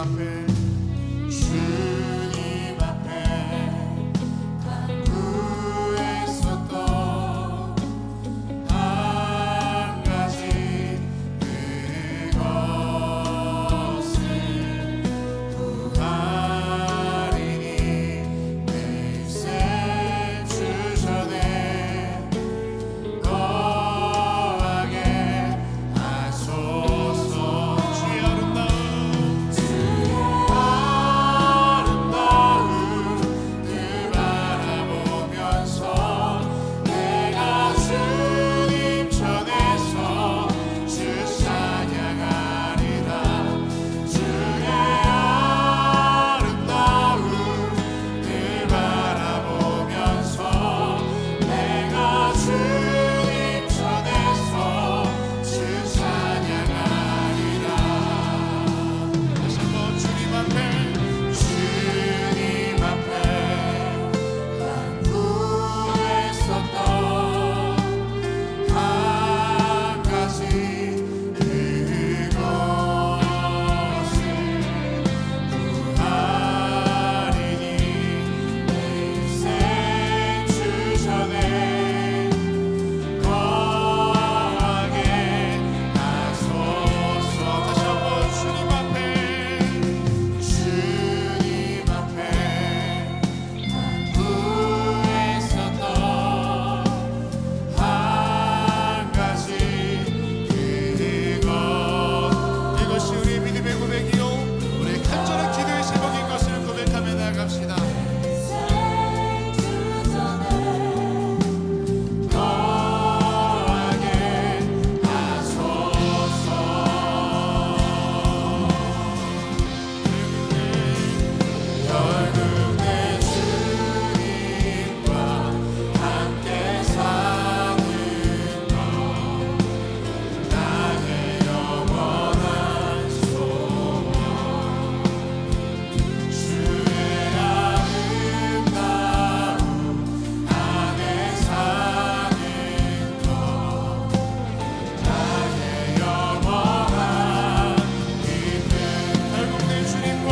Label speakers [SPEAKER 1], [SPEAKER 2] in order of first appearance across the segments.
[SPEAKER 1] 앞에 주님 앞에 간구했었던 한 가지 그것을 구하리니 내 인생 주전에 거하게 하소서. 주의 아름다움 그 바라보면서 내가 주님 전에서 주 찬양하리라. 주의 아름다움 그 바라보면서 내가 주님 전에서 주 찬양하리라. 다시 한번 주님 앞에 간구했었던 한 가지 그것을 구하리니 내 인생 주전에 거하게 하소서. 다시 한번 주님 앞에 간구했었던 한 가지 이것이 우리의 믿음의 고백이요 우리의 간절한 기도의 제목인 것을 고백하며 나아갑시다. 거하게 하소서. 결국 내 주님과 함께 사는 것 나의 영원한 소원. 주의 아름다움 안에 사는 것 나의 영원한 기쁨. 결국 내 주님과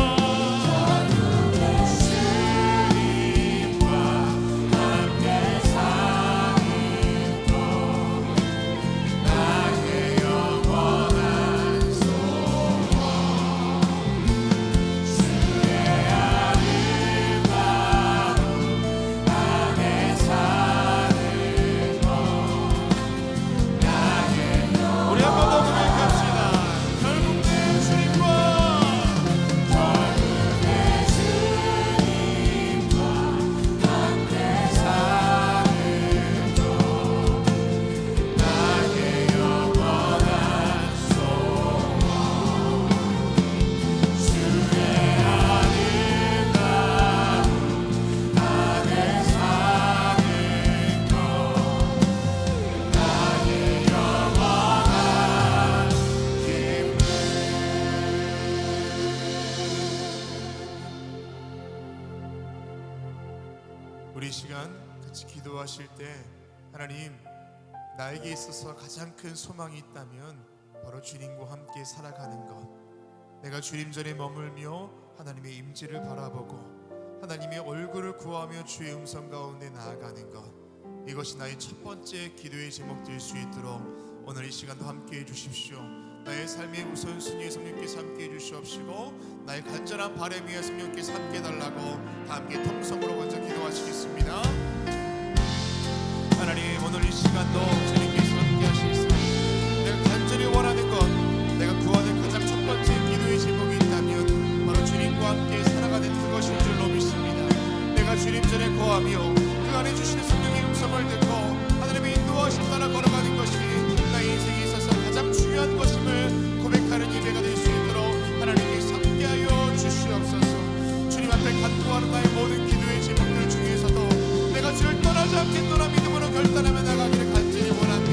[SPEAKER 1] 함께 사는 것 나의 영원한 소원. 주의 아름다움 안에 사는 것 나의 우리 한 번 더 고백합시다. 결국 내 주님과 함께 사는 것 나의 영원한 소원. 주의 아름다움 안에 사는 것 나의 영원한 기쁨. 우리 이 시간 같이 기도하실 때 하나님 나에게 있어서 가장 큰 소망이 있다면 바로 주님과 함께 살아가는 것. 내가 주님 전에 머물며 하나님의 임재를 바라보고 하나님의 얼굴을 구하며 주의 음성 가운데 나아가는 것. 이것이 나의 첫 번째 기도의 제목 될 수 있도록 오늘 이 시간도 함께 해주십시오. 나의 삶의 우선순위에 성령께서 함께 해주시옵시고 나의 간절한 바람에 성령께서 함께 해달라고 다 함께 통성으로 먼저 기도하시겠습니다. 하나님 오늘 이 시간도 주님께서 함께 하시겠습니다. 내가 간절히 원하는 것 내가 구하는 가장 첫 번째 기도의 제목이 있다면 바로 주님과 함께 살아가는 그것인 줄로 믿습니다. 내가 주님 전에 거하며 그 안에 주시는 성령의 음성을 듣고 하나님의 인도하심 따라 걸어가는 것이 나의 인생에 있어서 가장 중요한 것임을 고백하는 예배가 될 수 있도록 하나님께서 함께하여 주시옵소서. 주님 앞에 간구하는 나의 모든 기도의 제목들 중에서도 내가 주를 떠나지 않겠노라 믿음으로 결단하며 나가기를 간절히 원합니다.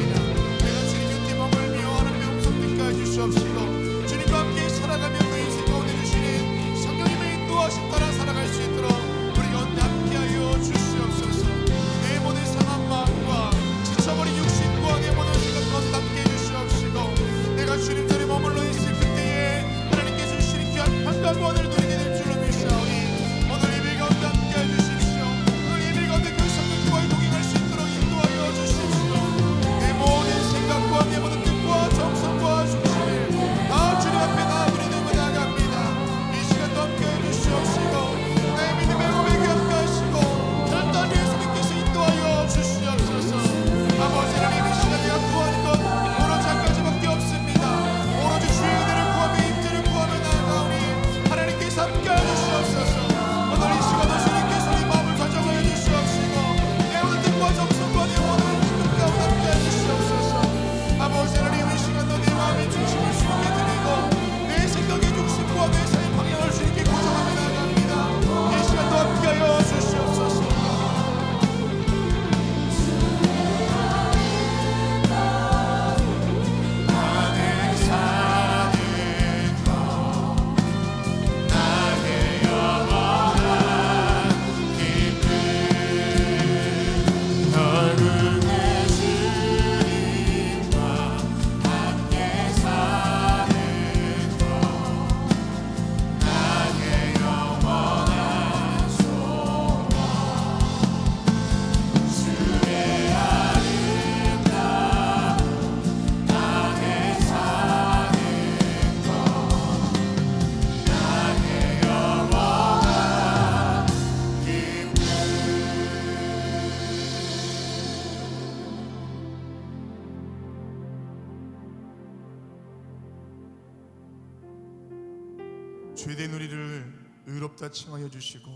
[SPEAKER 1] 죄된 우리를 의롭다 칭하여 주시고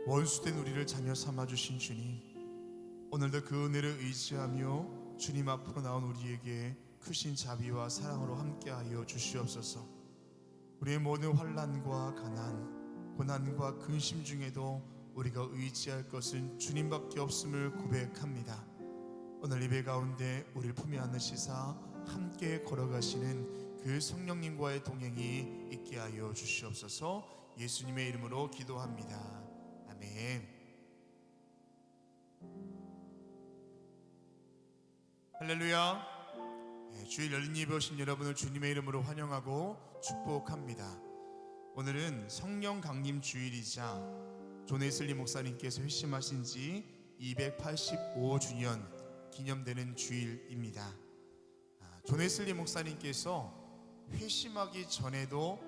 [SPEAKER 1] 원수된 우리를 자녀 삼아 주신 주님, 오늘도 그 은혜를 의지하며 주님 앞으로 나온 우리에게 크신 자비와 사랑으로 함께하여 주시옵소서. 우리의 모든 환난과 가난, 고난과 근심 중에도 우리가 의지할 것은 주님밖에 없음을 고백합니다. 오늘 예배 가운데 우리를 품에 안으시사 함께 걸어가시는 그 성령님과의 동행이 있게 하여 주시옵소서. 예수님의 이름으로 기도합니다. 아멘. 할렐루야. 주일 열린 예배 오신 여러분을 주님의 이름으로 환영하고 축복합니다. 오늘은 성령 강림 주일이자 존 웨슬리 목사님께서 회심하신 지 285주년 기념되는 주일입니다. 존 웨슬리 목사님께서 회심하기 전에도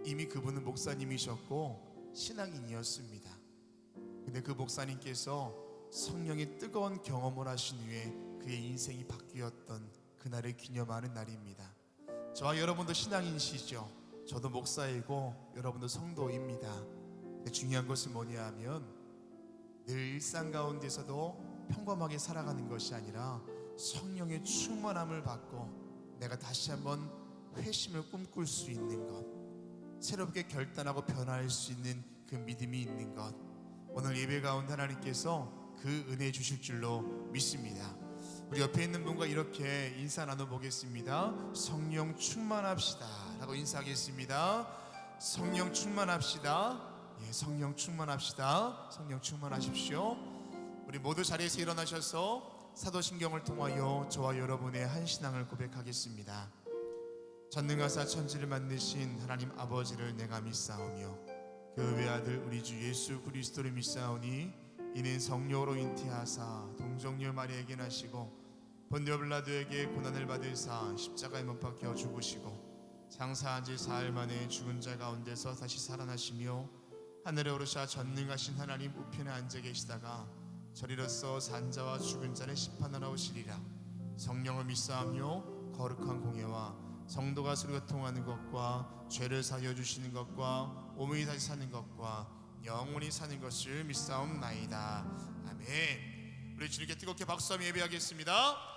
[SPEAKER 1] 이미 그분은 목사님이셨고 신앙인이었습니다. 근데 그 목사님께서 성령의 뜨거운 경험을 하신 후에 그의 인생이 바뀌었던 그날을 기념하는 날입니다. 저와 여러분도 신앙인이시죠? 저도 목사이고 여러분도 성도입니다. 근데 중요한 것은 뭐냐 하면 늘 일상 가운데서도 평범하게 살아가는 것이 아니라 성령의 충만함을 받고 내가 다시 한번 회심을 꿈꿀 수 있는 것, 새롭게 결단하고 변화할 수 있는 그 믿음이 있는 것, 오늘 예배 가운데 하나님께서 그 은혜 주실 줄로 믿습니다. 우리 옆에 있는 분과 이렇게 인사 나눠보겠습니다. 성령 충만합시다 라고 인사하겠습니다. 성령 충만합시다. 성령 충만합시다. 성령 충만하십시오. 우리 모두 자리에서 일어나셔서 사도신경을 통하여 저와 여러분의 한 신앙을 고백하겠습니다. 전능하사 천지를 만드신 하나님 아버지를 내가 믿사오며 그 외아들 우리 주 예수 그리스도를 믿사오니 이는 성령으로 잉태하사 동정녀 마리아에게 나시고 본디오 빌라도에게 고난을 받으사 십자가에 못 박혀 죽으시고 장사한 지 사흘 만에 죽은 자 가운데서 다시 살아나시며 하늘에 오르사 전능하신 하나님 우편에 앉아 계시다가 저리로서 산자와 죽은 자를 심판하러 오시리라. 성령을 믿사오며 거룩한 공예와 성도가 서로 통하는 것과 죄를 사하여 주시는 것과 오물이 다시 사는 것과 영원히 사는 것을 믿사옵나이다. 아멘. 우리 주님께 뜨겁게 박수하며 예배하겠습니다.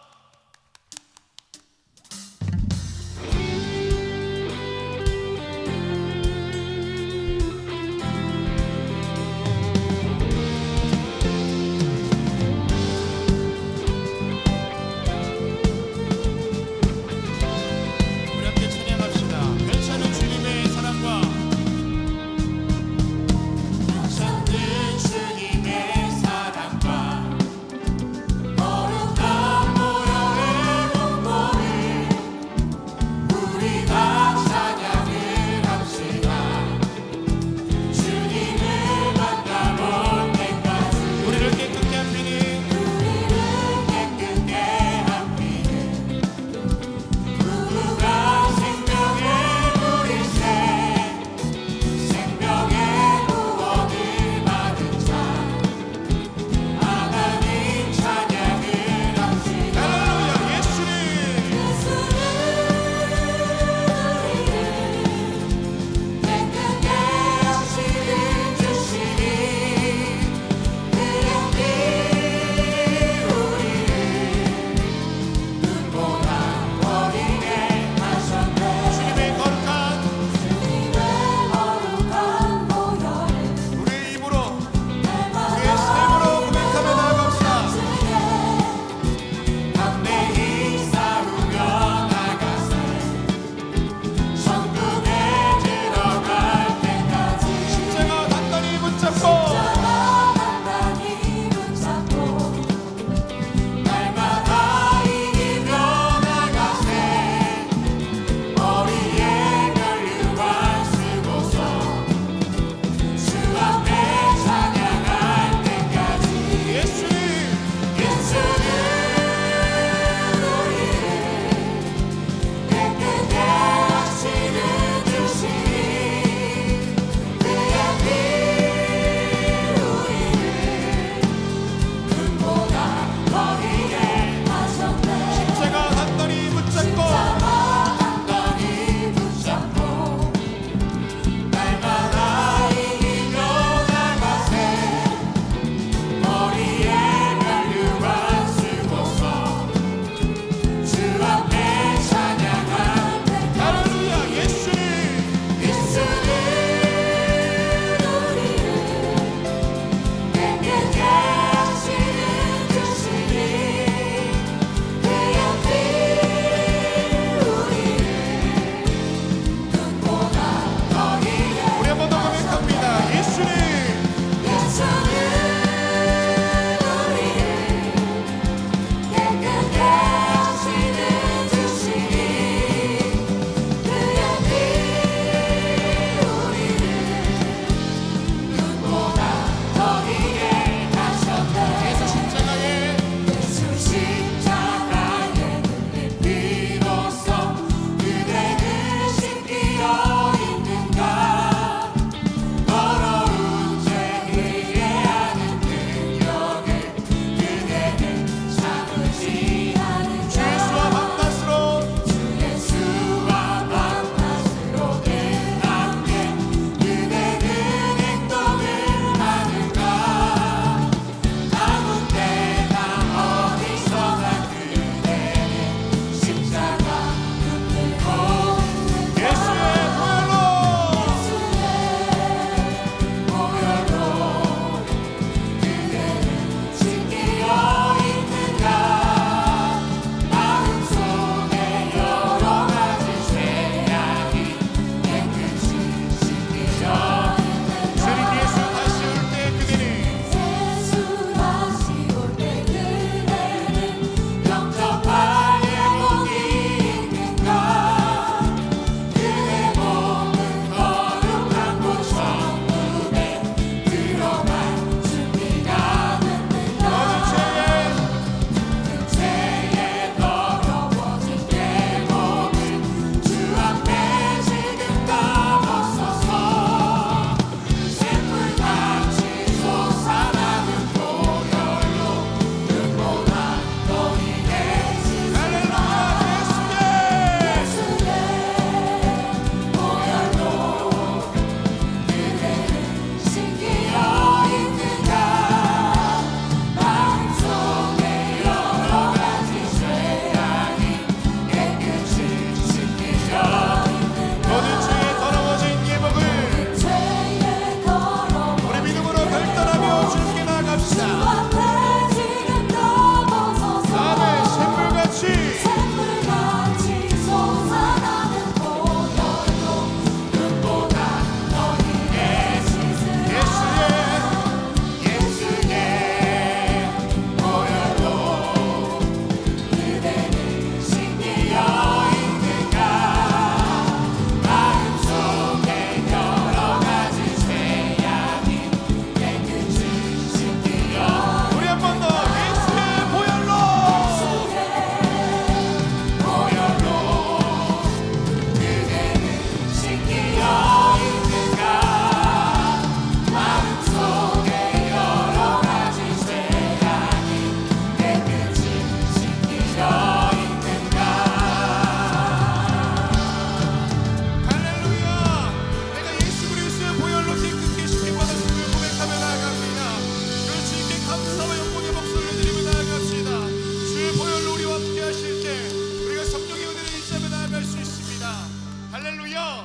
[SPEAKER 1] 할렐루야.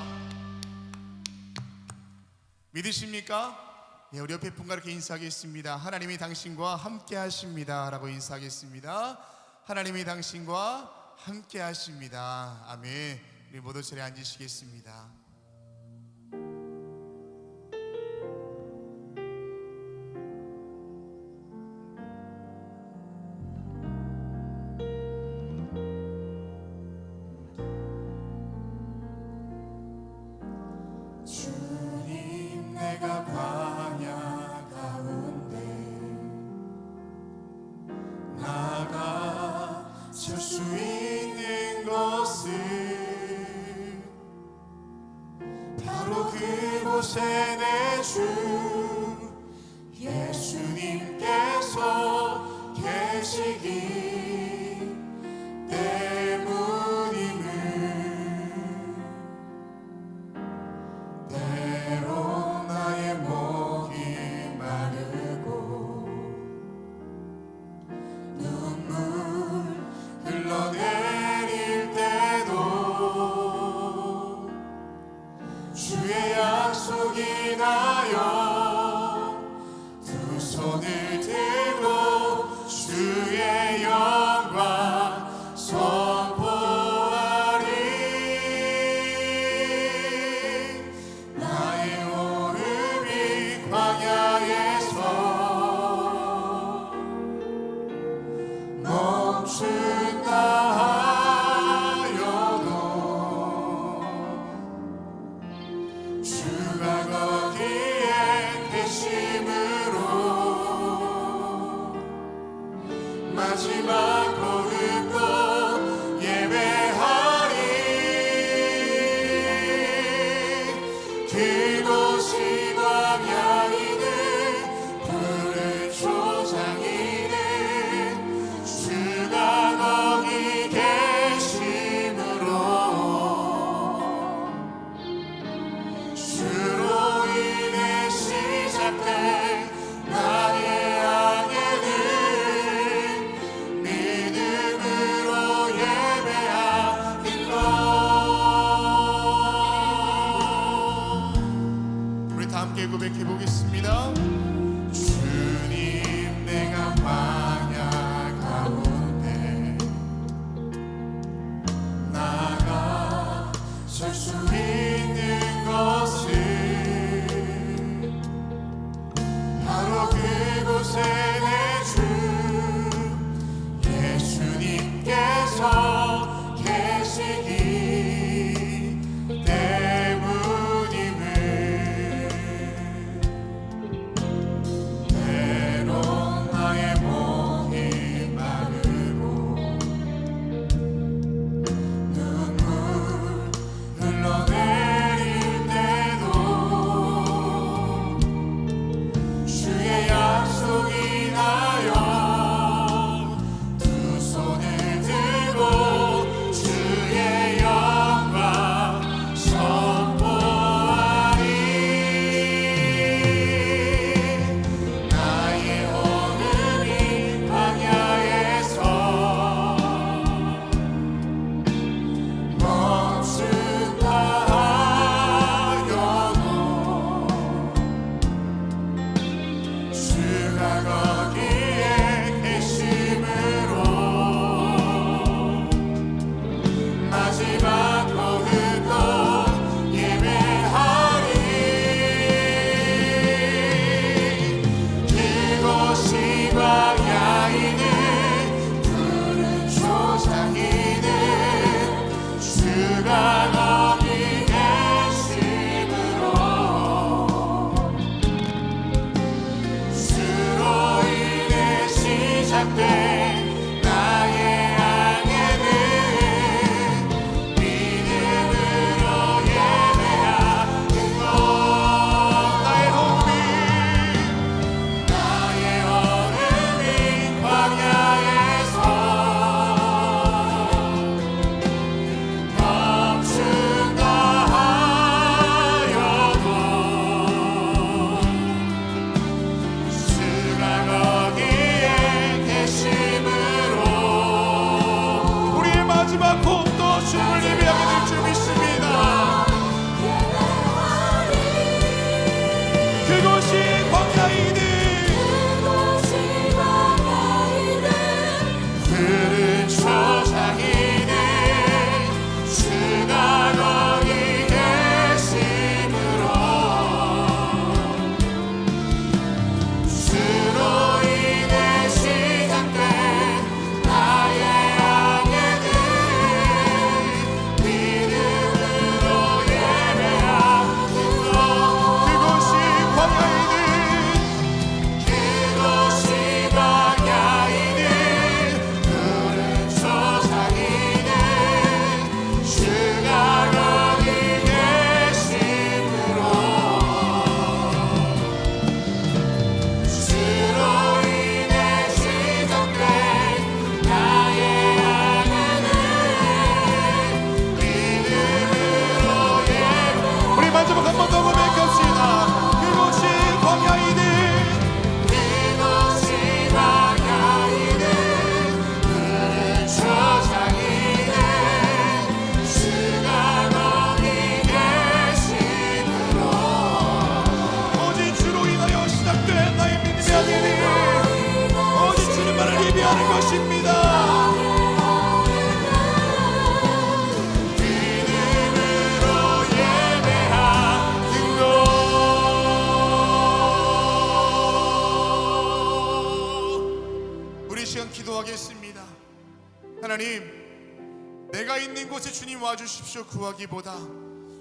[SPEAKER 1] 믿으십니까? 네, 우리 옆에 분과 이렇게 인사하겠습니다. 하나님이 당신과 함께 하십니다 라고 인사하겠습니다. 하나님이 당신과 함께 하십니다. 아멘. 우리 모두 자리에 앉으시겠습니다. 주님, 내가 광야 가운데 나가 설 수 있는 것은 바로 그곳에 내 주 예수님께서 계시기 때문임을. 때로 나의 목이 마르고 눈물 흘러내릴 때도 주의 약속이 나여 두 손을 들고 주의 영광 선포하리. 나의 오름이 광야에서 멈춘다 하여도 주가 거기에 계심으로 마지막 걸음도 예배하리. 그곳이 광야이든 푸른 초장이든 주가 거기 계심으로 주로 인해 시작된 나의 항해는 믿음으로 예배하길로. 우리 다 함께 고백해 보겠습니다. 주님, 내가 광야 가운데 나가 설 수 있는 것은 바로 그곳에 내 주 예수님께서 계시기 때문임을. 내가 있는 곳에 주님 와주십시오 구하기보다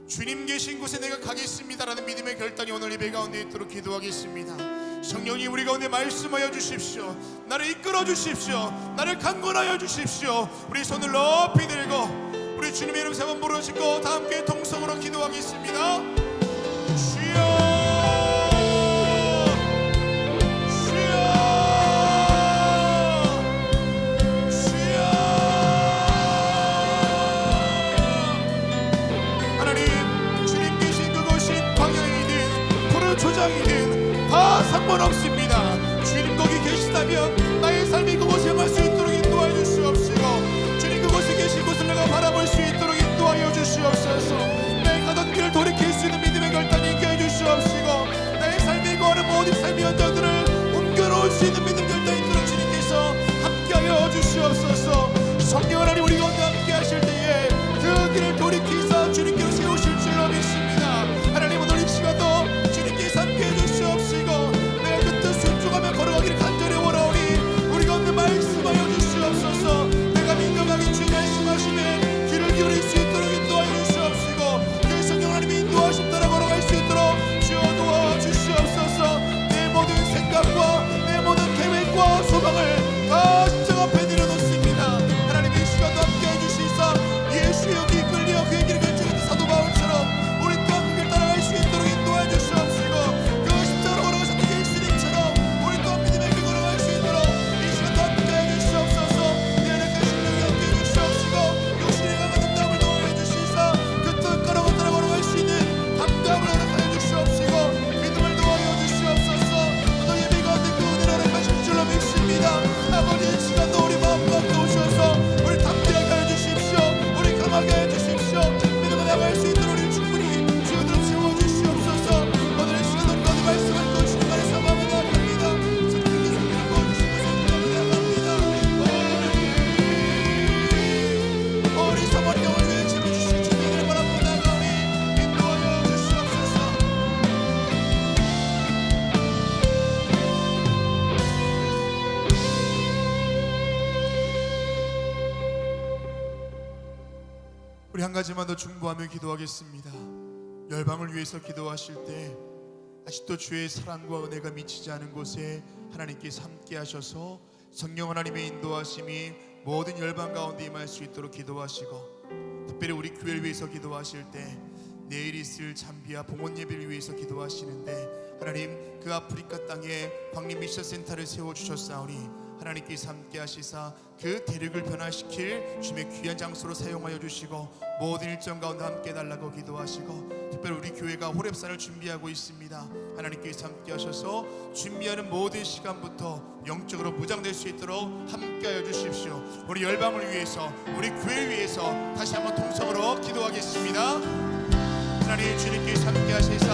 [SPEAKER 1] 주님 계신 곳에 내가 가겠습니다라는 믿음의 결단이 오늘 예배 가운데 있도록 기도하겠습니다. 성령님 우리 가운데 말씀하여 주십시오. 나를 이끌어 주십시오. 나를 강권하여 주십시오. 우리 손을 높이 들고 우리 주님의 이름 세 번 부르시고 다 함께 통성으로 기도하겠습니다. 주여 조장이든 다 상관없습니다. 주님 거기 계시다면 나의 삶이 그곳에 갈 수 있도록 인도하여 주시옵시고 주님 그곳에 계신 곳을 내가 바라볼 수 있도록 인도하여 주시옵소서. 내 가던 길을 돌이킬 수 있는 믿음의 결단이 있게 해주시옵시고 나의 삶이 거하는 모든 삶의 현장들을 옮겨놓을 수 있는 믿음 결단이 있도록 주님께서 함께하여 주시옵소서. 성령 하나님 우리 가운데 함께 하실 때에 그 길을 돌이키사 주님께로 세우실 줄로 믿습니다. 하나님 오늘 이 시간도 함께 해주시옵시고 내가 그 뜻 순종하며 걸어가기를 간절히 원하오니 우리 가운데 말씀하여 주시옵소서. 내가 민감하게 주의 말씀하시면 귀를 기울일 수 있도록 인도하여 주시옵시고 그 성령 하나님의 인도하심 따라 걸어갈 수 있도록 주여 도와주시옵소서. 내 모든 생각과 내 모든 계획과 소망을 다 십자가 앞에 내려놓습니다. 하나님 이 시간도 함께 해주시사 예수의 영이 이끌려 그의 길을 결정했던 사도 바울처럼 우리 또한 그 길 따라갈 수 있도록 인도하여 주시옵소서. 우리 한 가지만 더 중보하며 기도하겠습니다. 열방을 위해서 기도하실 때 아직도 주의 사랑과 은혜가 미치지 않은 곳에 하나님께서 함께 하셔서 성령 하나님의 인도하심이 모든 열방 가운데 임할 수 있도록 기도하시고 특별히 우리 교회를 위해서 기도하실 때 내일 있을 잠비아 봉헌 예배를 위해서 기도하시는데 하나님 그 아프리카 땅에 광림 미션 센터를 세워주셨사오니 하나님께서 함께 하시사 그 대륙을 변화시킬 주님의 귀한 장소로 사용하여 주시고 모든 일정 가운데 함께 달라고 기도하시고 특별히 우리 교회가 호렙산을 준비하고 있습니다. 하나님께서 함께 하셔서 준비하는 모든 시간부터 영적으로 무장될 수 있도록 함께 하여 주십시오. 우리 열방을 위해서 우리 교회를 위해서 다시 한번 통성으로 기도하겠습니다. 하나님 주님께서 함께 하시사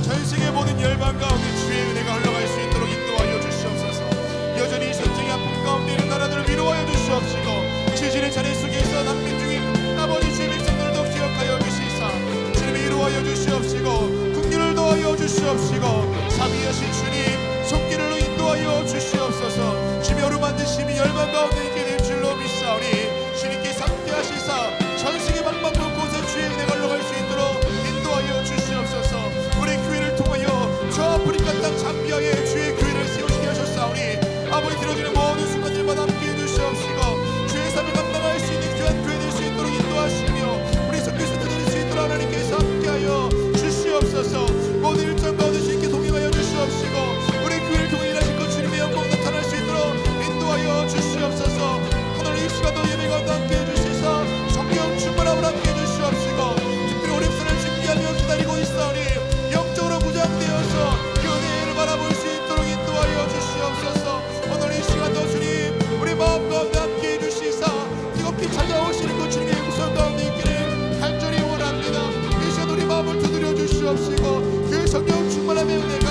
[SPEAKER 1] 전세계 모든 열방 가운데 주의 은혜가 흘러갈 수 있도록 인도하여 주시옵소서. 여전히 전쟁의 아픔 가운데 있는 나라들을 위로하여 주시옵시고 지진의 자리 속에서 난민 중인 아버지 주의 백성들도 기억하여 주시사 주님이 위로하여 주시옵시고 긍휼을 도하여 주시옵시고 자비하신 주님 손길로 인도하여 주시옵소서. 주님의 어루만드심이 열방 가운데 있게 될 줄로 믿사오니 주님께서 함께 하시사 전세계 방방곡 곳에 주의 은혜가 흘러갈 수 있도록 인도하여 주시옵소서. 우리 교회를 통하여 저 아프리카 땅 잠비아에 주의 교회를 세우시게 하셨사오니 아버지 들어주는 모든 순간들마다 함께해 주시옵시고 주의 삶을 감당할 수 있는 귀한 교회 될 수 있도록 인도하시며 우리 선교사들 될 수 있도록 하나님께서 함께하여 주시옵소서. 모든 일정 가운데 주님께 동행하여 주시옵시고 우리 교회를 통해 일하실 것 주님의 영광 나타날 수 있도록 인도하여 주시옵소서. 오늘 이 시간도 예배 가운데 함께해 주시사 성령 충만함을 함께해 주시옵시고 특별히 오랜만을 준비하며 기다리고 있사오니 영적으로 무장되어서 그 은혜를 바라볼 수 있도록 인도하여 주시옵소서. 오늘 이 시간도 주님 우리 마음 가운데 함께 해주시사 뜨겁게 찾아오시는 그 주님의 음성 가운데 있기를 간절히 원합니다. 이 시간 우리 마음을 두드려 주시옵시고 그 성령 충만함의 은혜가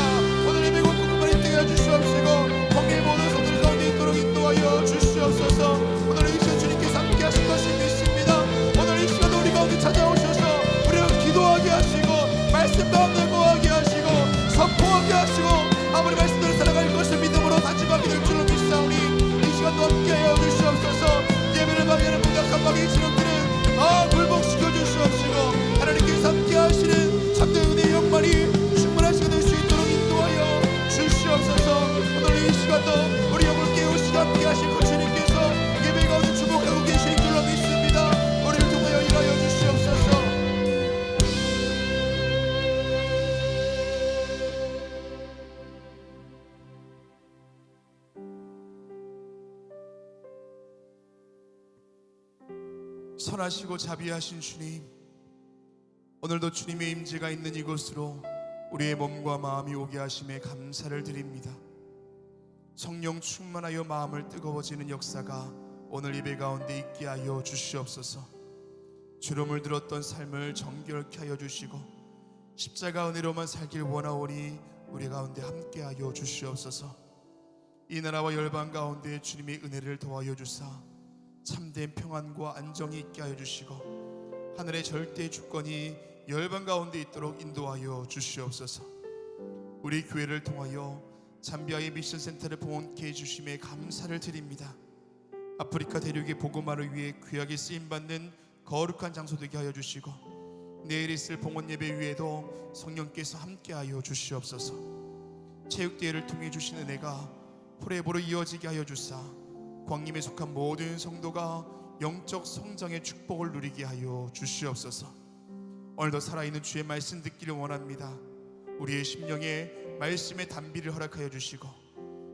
[SPEAKER 1] 오늘 예배 곳곳만 있게 해주시옵시고 성령의 모든 성들 가운데 있도록 인도하여 주시옵소서. 오늘 이 시간 주님께서 함께 하실 것을 믿습니다. 오늘 이 시간도 우리 가운데 찾아오셔서 우리를 기도하게 하시고 말씀 가운데 거하게 하시고 선포하게 하시고 아무리 말씀대로 살아갈 것을 믿음으로 다짐하게 될 줄로 믿사오니 이 시간도 함께하여 주시옵소서. 예배를 방해하는 문각한 방에 진행되는 선하시고 자비하신 주님, 오늘도 주님의 임재가 있는 이곳으로 우리의 몸과 마음이 오게 하심에 감사를 드립니다. 성령 충만하여 마음을 뜨거워지는 역사가 오늘 예배 가운데 있게 하여 주시옵소서. 주름을 들었던 삶을 정결케 하여 주시고 십자가 은혜로만 살길 원하오니 우리 가운데 함께하여 주시옵소서. 이 나라와 열방 가운데 주님의 은혜를 더하여 주사 참된 평안과 안정이 있게 하여 주시고 하늘의 절대 주권이 열방 가운데 있도록 인도하여 주시옵소서. 우리 교회를 통하여 잠비아의 미션센터를 봉헌케 해주심에 감사를 드립니다. 아프리카 대륙의 복음화를 위해 귀하게 쓰임받는 거룩한 장소 되게 하여 주시고 내일 있을 봉헌 예배 위에도 성령께서 함께하여 주시옵소서. 체육대회를 통해 주신 은혜가 포레보로 이어지게 하여 주사 광림에 속한 모든 성도가 영적 성장의 축복을 누리게 하여 주시옵소서. 오늘도 살아있는 주의 말씀 듣기를 원합니다. 우리의 심령에 말씀의 단비를 허락하여 주시고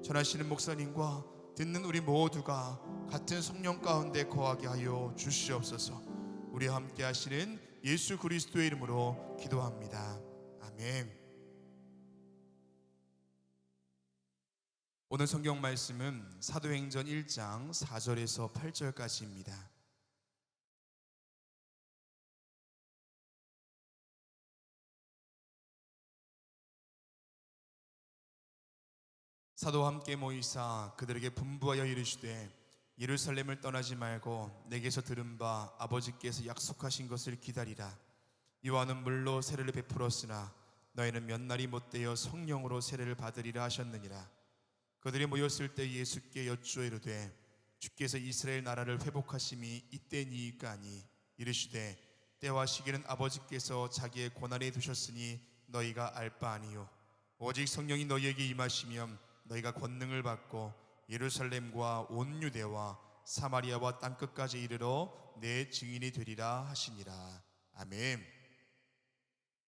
[SPEAKER 1] 전하시는 목사님과 듣는 우리 모두가 같은 성령 가운데 거하게 하여 주시옵소서. 우리와 함께 하시는 예수 그리스도의 이름으로 기도합니다. 아멘. 오늘 성경 말씀은 사도행전 1장 4절에서 8절까지입니다. 사도와 함께 모이사 그들에게 분부하여 이르시되 예루살렘을 떠나지 말고 내게서 들은 바 아버지께서 약속하신 것을 기다리라. 요한은 물로 세례를 베풀었으나 너희는 몇 날이 못되어 성령으로 세례를 받으리라 하셨느니라. 그들이 모였을 때 예수께 여쭈어 이르되 주께서 이스라엘 나라를 회복하심이 이때니이까 하니 이르시되 때와 시기는 아버지께서 자기의 권한에 두셨으니 너희가 알 바 아니요 오직 성령이 너희에게 임하시면 너희가 권능을 받고 예루살렘과 온 유대와 사마리아와 땅끝까지 이르러 내 증인이 되리라 하시니라. 아멘.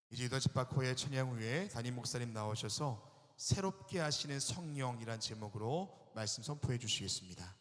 [SPEAKER 1] 이제 유다 집합호의 찬양 후에 담임 목사님 나오셔서 새롭게 하시는 성령이란 제목으로 말씀 선포해 주시겠습니다.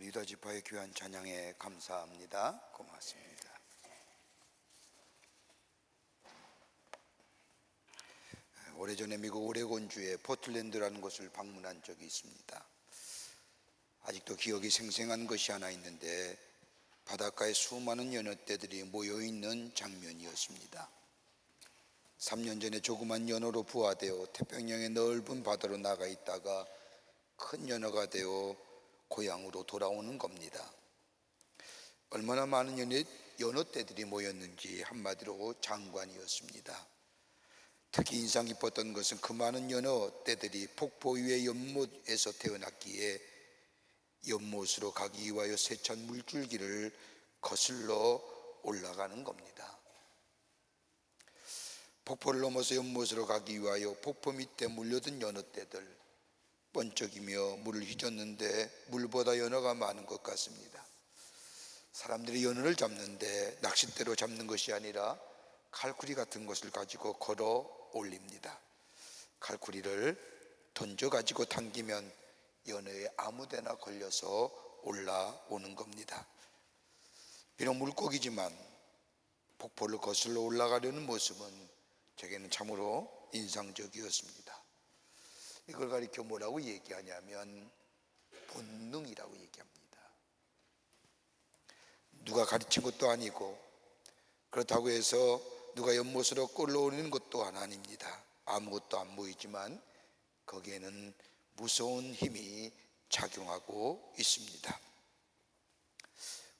[SPEAKER 2] 유다 지파의 귀한 찬양에 감사합니다. 고맙습니다. 오래전에 미국 오레곤주의 포틀랜드라는 곳을 방문한 적이 있습니다. 아직도 기억이 생생한 것이 하나 있는데 바닷가에 수많은 연어떼들이 모여있는 장면이었습니다. 3년 전에 조그만 연어로 부화되어 태평양의 넓은 바다로 나가 있다가 큰 연어가 되어 고향으로 돌아오는 겁니다. 얼마나 많은 연어떼들이 모였는지 한마디로 장관이었습니다. 특히 인상 깊었던 것은 그 많은 연어떼들이 폭포 위의 연못에서 태어났기에 연못으로 가기 위하여 세찬 물줄기를 거슬러 올라가는 겁니다. 폭포를 넘어서 연못으로 가기 위하여 폭포 밑에 물려든 연어떼들, 번쩍이며 물을 휘젓는데 물보다 연어가 많은 것 같습니다. 사람들이 연어를 잡는데 낚싯대로 잡는 것이 아니라 칼쿠리 같은 것을 가지고 걸어 올립니다. 칼쿠리를 던져 가지고 당기면 연어에 아무데나 걸려서 올라오는 겁니다. 비록 물고기지만 폭포를 거슬러 올라가려는 모습은 제게는 참으로 인상적이었습니다. 이걸 가리켜 뭐라고 얘기하냐면 본능이라고 얘기합니다. 누가 가르친 것도 아니고 그렇다고 해서 누가 연못으로 끌어올리는 것도 아닙니다. 아무것도 안 보이지만 거기에는 무서운 힘이 작용하고 있습니다.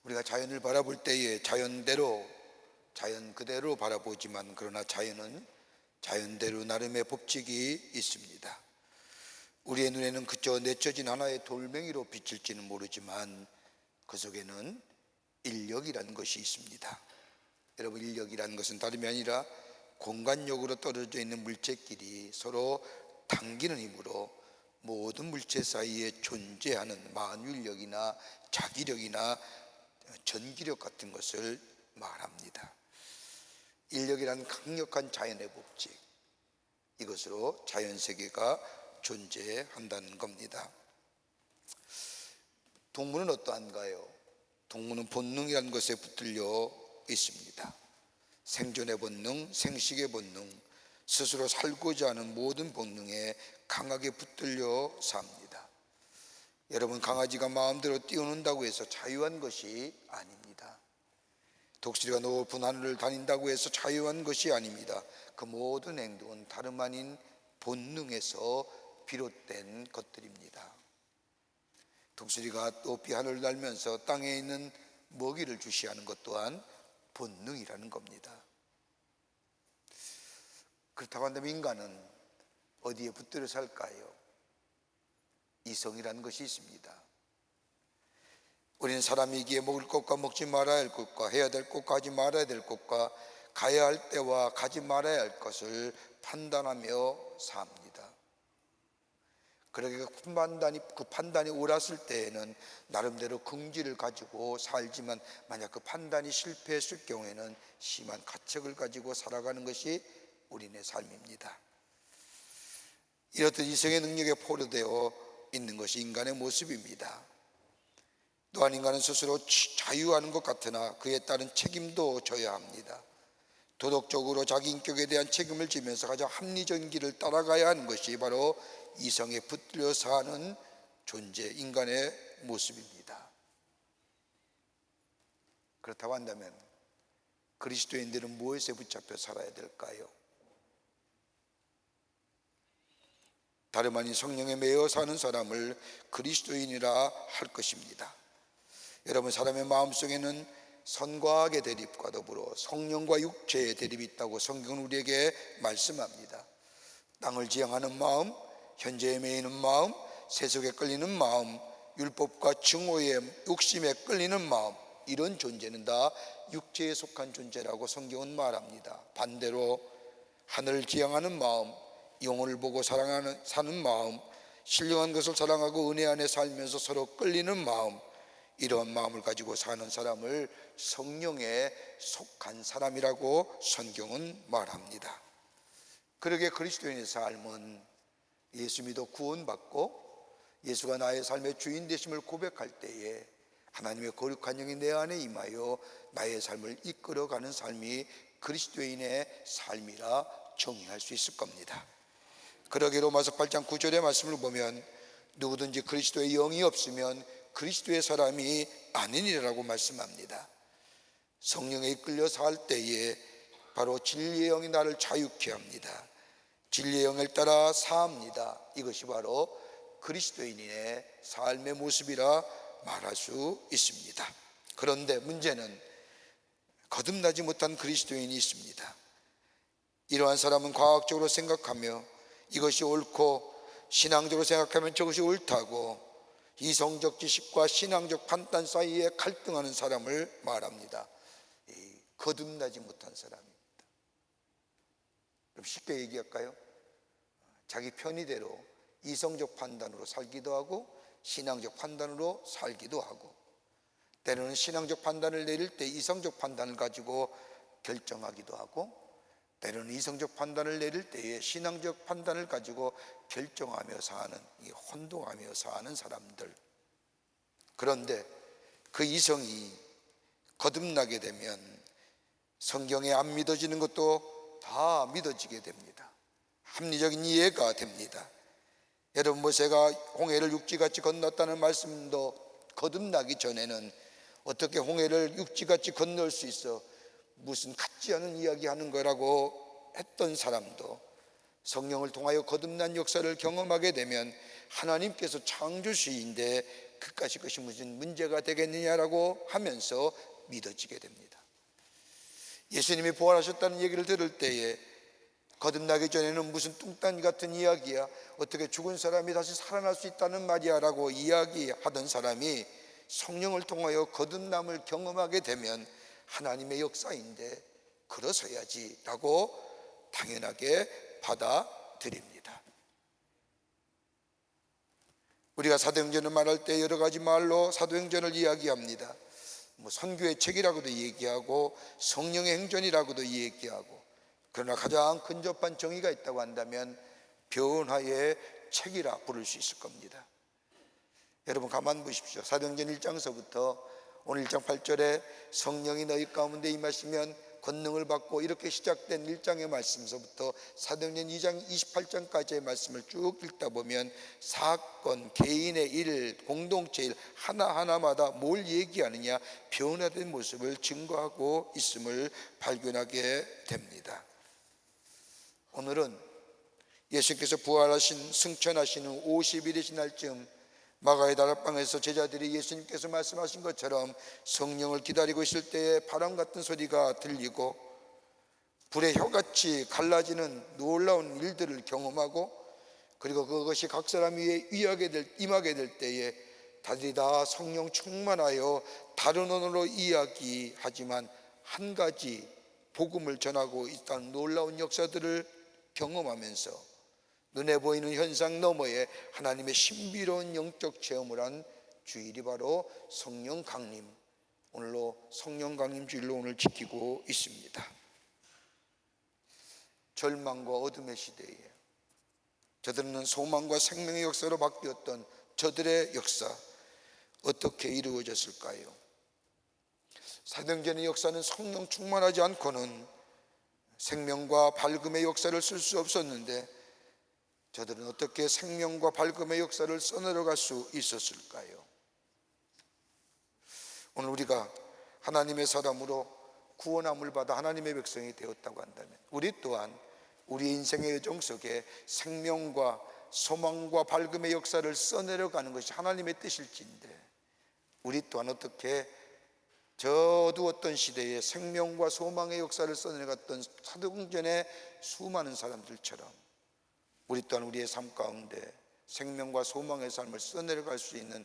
[SPEAKER 2] 우리가 자연을 바라볼 때에 자연 그대로 바라보지만 그러나 자연은 자연대로 나름의 법칙이 있습니다. 우리의 눈에는 그저 내쳐진 하나의 돌멩이로 비칠지는 모르지만 그 속에는 인력이라는 것이 있습니다. 여러분, 인력이라는 것은 다름이 아니라 공간력으로 떨어져 있는 물체끼리 서로 당기는 힘으로 모든 물체 사이에 존재하는 만유인력이나 자기력이나 전기력 같은 것을 말합니다. 인력이란 강력한 자연의 법칙, 이것으로 자연세계가 존재한다는 겁니다. 동물은 어떠한가요? 동물은 본능이라는 것에 붙들려 있습니다. 생존의 본능, 생식의 본능, 스스로 살고자 하는 모든 본능에 강하게 붙들려 삽니다. 여러분, 강아지가 마음대로 뛰어논다고 해서 자유한 것이 아닙니다. 독수리가 높은 하늘을 다닌다고 해서 자유한 것이 아닙니다. 그 모든 행동은 다름 아닌 본능에서 비롯된 것들입니다. 독수리가 높이 하늘을 날면서 땅에 있는 먹이를 주시하는 것 또한 본능이라는 겁니다. 그렇다고 한다면 인간은 어디에 붙들려 살까요? 이성이라는 것이 있습니다. 우리는 사람이기에 먹을 것과 먹지 말아야 할 것과 해야 될 것과 하지 말아야 될 것과 가야 할 때와 가지 말아야 할 것을 판단하며 삽니다. 그러게 그 판단이 옳았을 때에는 나름대로 긍지를 가지고 살지만 만약 그 판단이 실패했을 경우에는 심한 가책을 가지고 살아가는 것이 우리의 삶입니다. 이렇듯 이성의 능력에 포로되어 있는 것이 인간의 모습입니다. 또한 인간은 스스로 자유하는 것 같으나 그에 따른 책임도 져야 합니다. 도덕적으로 자기 인격에 대한 책임을 지면서 가장 합리적인 길을 따라가야 하는 것이 바로 이성에 붙들려 사는 존재, 인간의 모습입니다. 그렇다고 한다면 그리스도인들은 무엇에 붙잡혀 살아야 될까요? 다름 아닌 성령에 매여 사는 사람을 그리스도인이라 할 것입니다. 여러분, 사람의 마음속에는 선과 악의 대립과 더불어 성령과 육체의 대립이 있다고 성경은 우리에게 말씀합니다. 땅을 지향하는 마음, 현재에 매이는 마음, 세속에 끌리는 마음, 율법과 증오의 욕심에 끌리는 마음, 이런 존재는 다 육체에 속한 존재라고 성경은 말합니다. 반대로 하늘을 지향하는 마음, 영혼을 보고 사는 마음, 신령한 것을 사랑하고 은혜 안에 살면서 서로 끌리는 마음, 이러한 마음을 가지고 사는 사람을 성령에 속한 사람이라고 성경은 말합니다. 그러게 그리스도인의 삶은 예수 믿어 구원받고 예수가 나의 삶의 주인 되심을 고백할 때에 하나님의 거룩한 영이 내 안에 임하여 나의 삶을 이끌어가는 삶이 그리스도인의 삶이라 정의할 수 있을 겁니다. 그러기에 로마서 8장 9절의 말씀을 보면 누구든지 그리스도의 영이 없으면 그리스도의 사람이 아니니라고 말씀합니다. 성령에 이끌려 살 때에 바로 진리의 영이 나를 자유케 합니다. 진리의 영을 따라 사합니다. 이것이 바로 그리스도인의 삶의 모습이라 말할 수 있습니다. 그런데 문제는 거듭나지 못한 그리스도인이 있습니다. 이러한 사람은 과학적으로 생각하며 이것이 옳고, 신앙적으로 생각하면 저것이 옳다고 이성적 지식과 신앙적 판단 사이에 갈등하는 사람을 말합니다. 거듭나지 못한 사람입니다. 그럼 쉽게 얘기할까요? 자기 편의대로 이성적 판단으로 살기도 하고 신앙적 판단으로 살기도 하고, 때로는 신앙적 판단을 내릴 때 이성적 판단을 가지고 결정하기도 하고, 때로는 이성적 판단을 내릴 때에 신앙적 판단을 가지고 결정하며 사는, 혼동하며 사는 사람들. 그런데 그 이성이 거듭나게 되면 성경에 안 믿어지는 것도 다 믿어지게 됩니다. 합리적인 이해가 됩니다. 여러분, 모세가 홍해를 육지같이 건넜다는 말씀도 거듭나기 전에는 어떻게 홍해를 육지같이 건널 수 있어, 무슨 같지 않은 이야기 하는 거라고 했던 사람도 성령을 통하여 거듭난 역사를 경험하게 되면 하나님께서 창조주인데 그까짓 것이 무슨 문제가 되겠느냐라고 하면서 믿어지게 됩니다. 예수님이 부활하셨다는 얘기를 들을 때에 거듭나기 전에는 무슨 뚱딴 같은 이야기야, 어떻게 죽은 사람이 다시 살아날 수 있다는 말이야 라고 이야기하던 사람이 성령을 통하여 거듭남을 경험하게 되면 하나님의 역사인데 그러서야지 라고 당연하게 받아들입니다. 우리가 사도행전을 말할 때 여러 가지 말로 사도행전을 이야기합니다. 선교의 책이라고도 얘기하고 성령의 행전이라고도 얘기하고, 그러나 가장 근접한 정의가 있다고 한다면 변화의 책이라 부를 수 있을 겁니다. 여러분, 가만 보십시오. 사도행전 1장서부터 오늘 1장 8절에 성령이 너희 가운데 임하시면 권능을 받고, 이렇게 시작된 1장의 말씀서부터 사도행전 2장 28장까지의 말씀을 쭉 읽다 보면 사건, 개인의 일, 공동체 일 하나하나마다 뭘 얘기하느냐, 변화된 모습을 증거하고 있음을 발견하게 됩니다. 오늘은 예수께서 부활하신, 승천하시는 50일이 지날 즈음 마가의 다락방에서 제자들이 예수님께서 말씀하신 것처럼 성령을 기다리고 있을 때에 바람 같은 소리가 들리고 불의 혀같이 갈라지는 놀라운 일들을 경험하고, 그리고 그것이 각 사람 위에 임하게 될 때에 다들이 다 성령 충만하여 다른 언어로 이야기하지만 한 가지 복음을 전하고 있다는 놀라운 역사들을 경험하면서 눈에 보이는 현상 너머에 하나님의 신비로운 영적 체험을 한 주일이 바로 성령 강림, 오늘로 성령 강림 주일로 오늘 지키고 있습니다. 절망과 어둠의 시대에 저들은 소망과 생명의 역사로 바뀌었던 저들의 역사, 어떻게 이루어졌을까요? 사도행전의 역사는 성령 충만하지 않고는 생명과 밝음의 역사를 쓸 수 없었는데 저들은 어떻게 생명과 밝음의 역사를 써내려갈 수 있었을까요? 오늘 우리가 하나님의 사람으로 구원함을 받아 하나님의 백성이 되었다고 한다면 우리 또한 우리 인생의 여정 속에 생명과 소망과 밝음의 역사를 써내려가는 것이 하나님의 뜻일진데, 우리 또한 어떻게 저 어두웠던 시대에 생명과 소망의 역사를 써내려갔던 사도행전의 수많은 사람들처럼 우리 또한 우리의 삶 가운데 생명과 소망의 삶을 써내려갈 수 있는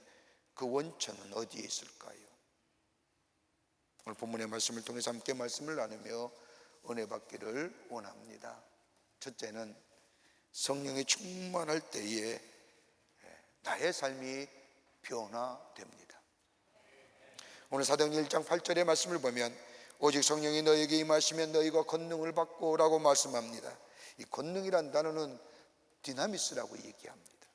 [SPEAKER 2] 그 원천은 어디에 있을까요? 오늘 본문의 말씀을 통해서 함께 말씀을 나누며 은혜 받기를 원합니다. 첫째는 성령이 충만할 때에 나의 삶이 변화됩니다. 오늘 사도행전 1장 8절의 말씀을 보면 오직 성령이 너에게 임하시면 너희가 권능을 받고 라고 말씀합니다. 이 권능이란 단어는 디나미스라고 얘기합니다.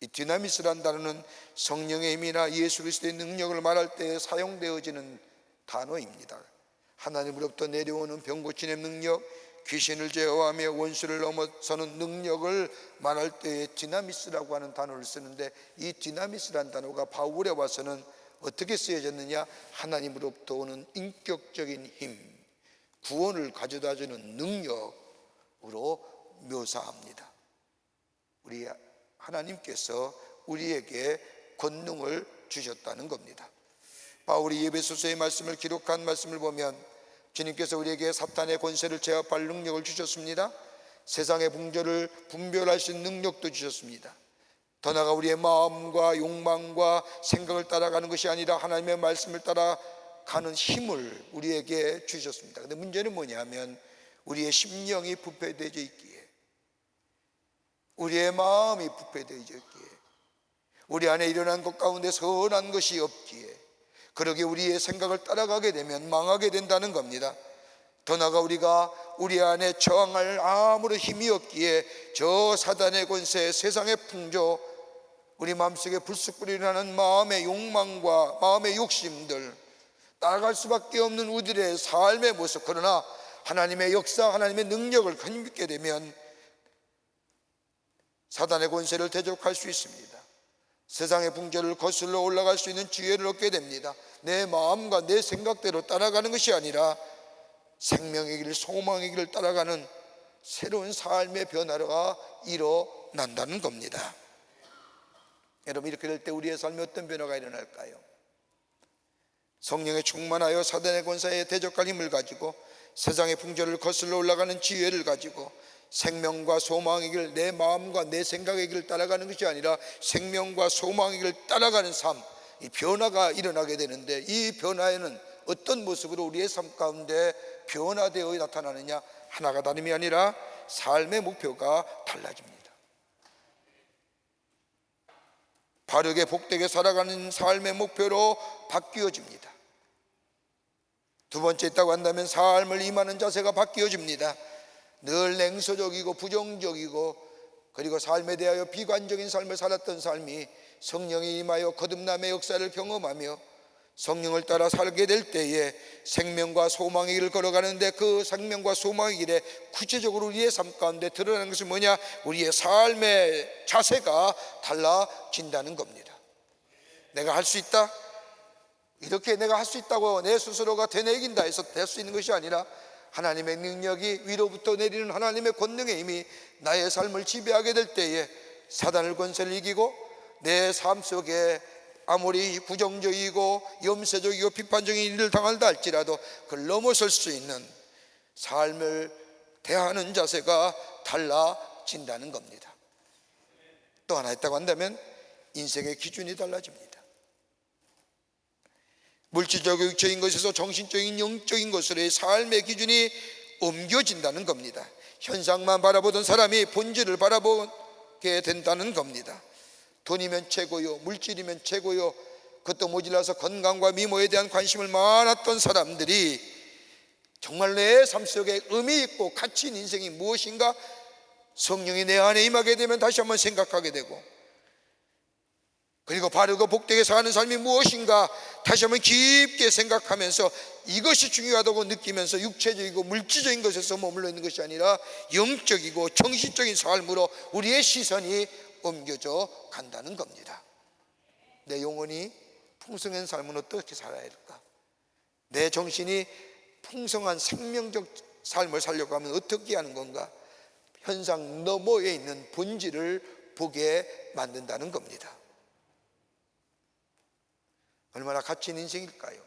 [SPEAKER 2] 이 디나미스란 단어는 성령의 힘이나 예수 그리스도의 능력을 말할 때 사용되어지는 단어입니다. 하나님으로부터 내려오는 병고침의 능력, 귀신을 제어하며 원수를 넘어서는 능력을 말할 때 디나미스라고 하는 단어를 쓰는데, 이 디나미스란 단어가 바울에 와서는 어떻게 쓰여졌느냐? 하나님으로부터 오는 인격적인 힘, 구원을 가져다주는 능력으로 묘사합니다. 우리 하나님께서 우리에게 권능을 주셨다는 겁니다. 바울이 에베소서의 말씀을 기록한 말씀을 보면 주님께서 우리에게 사탄의 권세를 제압할 능력을 주셨습니다. 세상의 풍조를 분별할 수 있는 능력도 주셨습니다. 더 나아가 우리의 마음과 욕망과 생각을 따라가는 것이 아니라 하나님의 말씀을 따라가는 힘을 우리에게 주셨습니다. 그런데 문제는 뭐냐면 우리의 심령이 부패되어 있기에, 우리의 마음이 부패되어 있기에, 우리 안에 일어난 것 가운데 선한 것이 없기에, 그러게 우리의 생각을 따라가게 되면 망하게 된다는 겁니다. 더 나아가 우리가 우리 안에 저항할 아무런 힘이 없기에 저 사단의 권세, 세상의 풍조, 우리 마음속에 불쑥불이 일어나는 마음의 욕망과 마음의 욕심들, 따라갈 수밖에 없는 우리들의 삶의 모습, 그러나 하나님의 역사, 하나님의 능력을 힘입게 되면 사단의 권세를 대적할 수 있습니다. 세상의 풍조를 거슬러 올라갈 수 있는 지혜를 얻게 됩니다. 내 마음과 내 생각대로 따라가는 것이 아니라 생명의 길, 소망의 길을 따라가는 새로운 삶의 변화가 일어난다는 겁니다. 여러분, 이렇게 될 때 우리의 삶에 어떤 변화가 일어날까요? 성령에 충만하여 사단의 권세에 대적할 힘을 가지고 세상의 풍조를 거슬러 올라가는 지혜를 가지고 생명과 소망의 길, 내 마음과 내 생각의 길을 따라가는 것이 아니라 생명과 소망의 길을 따라가는 삶, 이 변화가 일어나게 되는데, 이 변화에는 어떤 모습으로 우리의 삶 가운데 변화되어 나타나느냐? 하나가 다름이 아니라 삶의 목표가 달라집니다. 바르게 복되게 살아가는 삶의 목표로 바뀌어집니다. 두 번째 있다고 한다면 삶을 임하는 자세가 바뀌어집니다. 늘 냉소적이고 부정적이고 그리고 삶에 대하여 비관적인 삶을 살았던 삶이 성령이 임하여 거듭남의 역사를 경험하며 성령을 따라 살게 될 때에 생명과 소망의 길을 걸어가는데, 그 생명과 소망의 길에 구체적으로 우리의 삶 가운데 드러나는 것은 뭐냐? 우리의 삶의 자세가 달라진다는 겁니다. 내가 할 수 있다? 이렇게 내가 할 수 있다고 내 스스로가 되뇌긴다 해서 될 수 있는 것이 아니라 하나님의 능력이, 위로부터 내리는 하나님의 권능의 힘이 나의 삶을 지배하게 될 때에 사단의 권세를 이기고 내 삶 속에 아무리 부정적이고 염세적이고 비판적인 일을 당한다 할지라도 그걸 넘어설 수 있는 삶을 대하는 자세가 달라진다는 겁니다. 또 하나 있다고 한다면 인생의 기준이 달라집니다. 물질적이고 육적인 것에서 정신적인 영적인 것으로의 삶의 기준이 옮겨진다는 겁니다. 현상만 바라보던 사람이 본질을 바라보게 된다는 겁니다. 돈이면 최고요, 물질이면 최고요, 그것도 모자라서 건강과 미모에 대한 관심을 많았던 사람들이 정말 내 삶 속에 의미 있고 가치 있는 인생이 무엇인가, 성령이 내 안에 임하게 되면 다시 한번 생각하게 되고, 그리고 바르고 복되게 사는 삶이 무엇인가 다시 한번 깊게 생각하면서 이것이 중요하다고 느끼면서 육체적이고 물질적인 것에서 머물러 있는 것이 아니라 영적이고 정신적인 삶으로 우리의 시선이 옮겨져 간다는 겁니다. 내 영혼이 풍성한 삶은 어떻게 살아야 할까? 내 정신이 풍성한 생명적 삶을 살려고 하면 어떻게 하는 건가? 현상 너머에 있는 본질을 보게 만든다는 겁니다. 얼마나 가치 있는 인생일까요?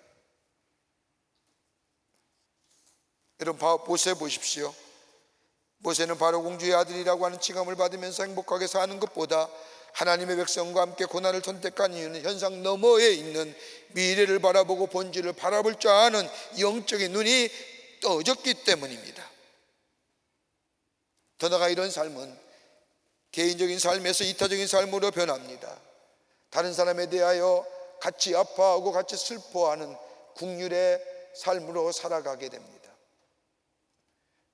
[SPEAKER 2] 여러분, 모세 보십시오. 모세는 바로 공주의 아들이라고 하는 칭함을 받으면서 행복하게 사는 것보다 하나님의 백성과 함께 고난을 선택한 이유는 현상 너머에 있는 미래를 바라보고 본질을 바라볼 줄 아는 영적인 눈이 떠졌기 때문입니다. 더 나아가 이런 삶은 개인적인 삶에서 이타적인 삶으로 변합니다. 다른 사람에 대하여 같이 아파하고 같이 슬퍼하는 국률의 삶으로 살아가게 됩니다.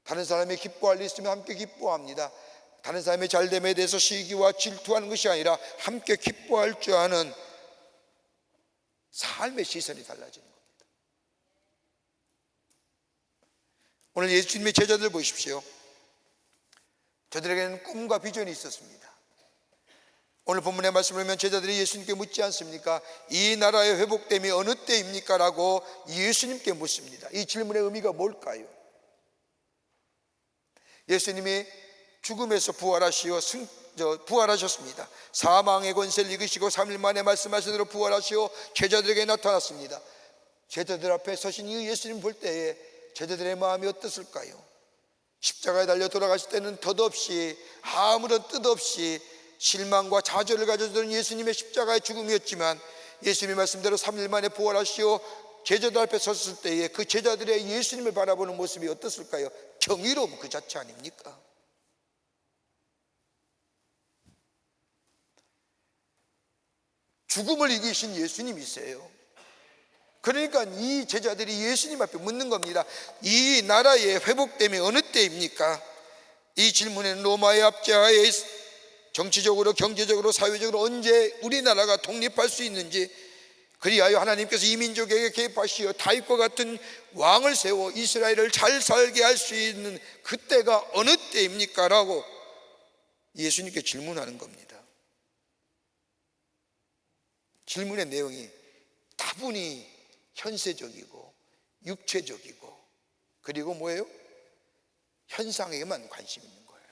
[SPEAKER 2] 다른 사람이 기뻐할 일 있으면 함께 기뻐합니다. 다른 사람의 잘됨에 대해서 시기와 질투하는 것이 아니라 함께 기뻐할 줄 아는 삶의 시선이 달라지는 겁니다. 오늘 예수님의 제자들 보십시오. 저들에게는 꿈과 비전이 있었습니다. 오늘 본문의 말씀을 보면 제자들이 예수님께 묻지 않습니까? 이 나라의 회복됨이 어느 때입니까? 라고 예수님께 묻습니다. 이 질문의 의미가 뭘까요? 예수님이 죽음에서 부활하셨습니다. 사망의 권세를 이기시고 3일 만에 말씀하신 대로 부활하시어 제자들에게 나타났습니다. 제자들 앞에 서신 이 예수님 볼 때에 제자들의 마음이 어땠을까요? 십자가에 달려 돌아가실 때는 덧없이, 아무런 뜻 없이 실망과 좌절을 가져던 예수님의 십자가의 죽음이었지만, 예수님의 말씀대로 3일 만에 부활하시어 제자들 앞에 섰을 때에 그 제자들의 예수님을 바라보는 모습이 어떻을까요? 경이로움 그 자체 아닙니까? 죽음을 이기신 예수님이세요. 그러니까 이 제자들이 예수님 앞에 묻는 겁니다. 이 나라의 회복됨이 어느 때입니까? 이 질문에는 로마의 압제하에 정치적으로, 경제적으로, 사회적으로 언제 우리나라가 독립할 수 있는지, 그리하여 하나님께서 이민족에게 개입하시어 다윗과 같은 왕을 세워 이스라엘을 잘 살게 할 수 있는 그때가 어느 때입니까? 라고 예수님께 질문하는 겁니다. 질문의 내용이 다분히 현세적이고 육체적이고, 그리고 뭐예요? 현상에만 관심 있는 거예요.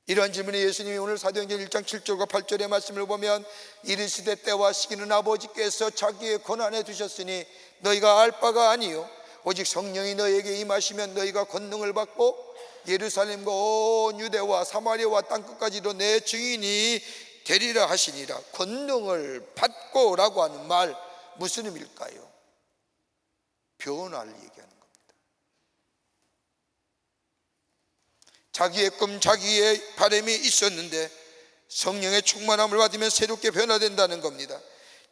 [SPEAKER 2] 이러한 질문에 예수님이 오늘 사도행전 1장 7절과 8절의 말씀을 보면, 이르시되 때와 시기는 아버지께서 자기의 권한에 두셨으니 너희가 알 바가 아니요 오직 성령이 너희에게 임하시면 너희가 권능을 받고 예루살렘과 온 유대와 사마리아와 땅끝까지도 내 증인이 되리라 하시니라. 권능을 받고 라고 하는 말, 무슨 의미일까요? 변화를 얘기하는 겁니다. 자기의 꿈, 자기의 바람이 있었는데 성령의 충만함을 받으면 새롭게 변화된다는 겁니다.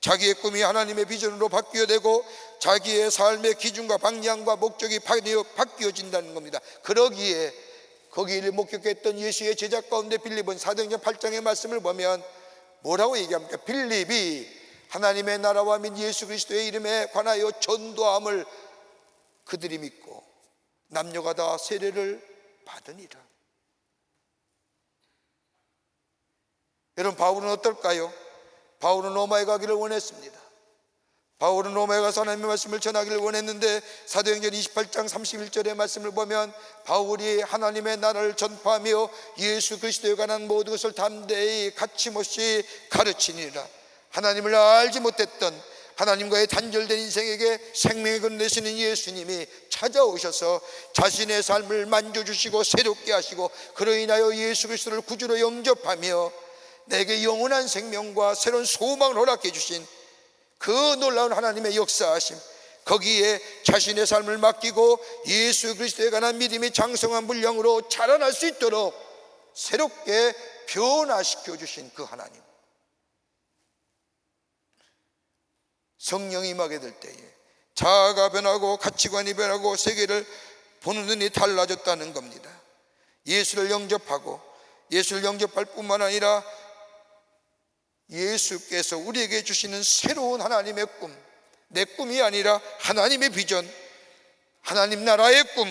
[SPEAKER 2] 자기의 꿈이 하나님의 비전으로 바뀌어되고 자기의 삶의 기준과 방향과 목적이 바뀌어진다는 겁니다. 그러기에 거기를 목격했던 예수의 제자 가운데 빌립은 사도행전 8장의 말씀을 보면 뭐라고 얘기합니까? 빌립이 하나님의 나라와 및 예수 그리스도의 이름에 관하여 전도함을 그들이 믿고 남녀가 다 세례를 받으니라. 여러분, 바울은 어떨까요? 바울은 로마에 가기를 원했습니다. 바울은 로마에 가서 하나님의 말씀을 전하기를 원했는데, 사도행전 28장 31절의 말씀을 보면 바울이 하나님의 나라를 전파하며 예수 그리스도에 관한 모든 것을 담대히 가침없이 가르치니라. 하나님을 알지 못했던, 하나님과의 단절된 인생에게 생명의 근을 내시는 예수님이 찾아오셔서 자신의 삶을 만져주시고 새롭게 하시고, 그로 인하여 예수 그리스도를 구주로 영접하며 내게 영원한 생명과 새로운 소망을 허락해 주신 그 놀라운 하나님의 역사하심, 거기에 자신의 삶을 맡기고 예수 그리스도에 관한 믿음이 장성한 분량으로 자라날 수 있도록 새롭게 변화시켜 주신 그 하나님, 성령이 임하게 될 때에 자아가 변하고 가치관이 변하고 세계를 보는 눈이 달라졌다는 겁니다. 예수를 영접하고, 예수를 영접할 뿐만 아니라 예수께서 우리에게 주시는 새로운 하나님의 꿈, 내 꿈이 아니라 하나님의 비전, 하나님 나라의 꿈,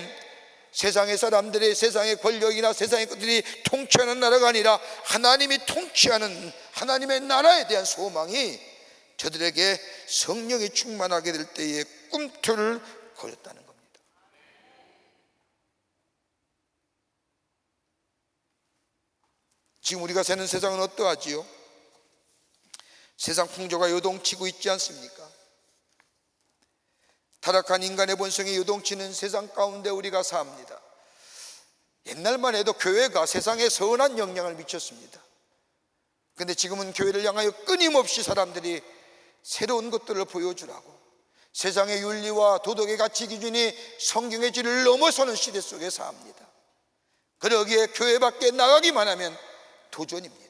[SPEAKER 2] 세상의 사람들의, 세상의 권력이나 세상의 것들이 통치하는 나라가 아니라 하나님이 통치하는 하나님의 나라에 대한 소망이 저들에게 성령이 충만하게 될 때에 꿈틀을 거렸다는 겁니다. 지금 우리가 사는 세상은 어떠하지요? 세상 풍조가 요동치고 있지 않습니까? 타락한 인간의 본성이 요동치는 세상 가운데 우리가 삽니다. 옛날만 해도 교회가 세상에 선한 영향을 미쳤습니다. 그런데 지금은 교회를 향하여 끊임없이 사람들이 새로운 것들을 보여주라고, 세상의 윤리와 도덕의 가치 기준이 성경의 질을 넘어서는 시대 속에 삽니다. 그러기에 교회 밖에 나가기만 하면 도전입니다.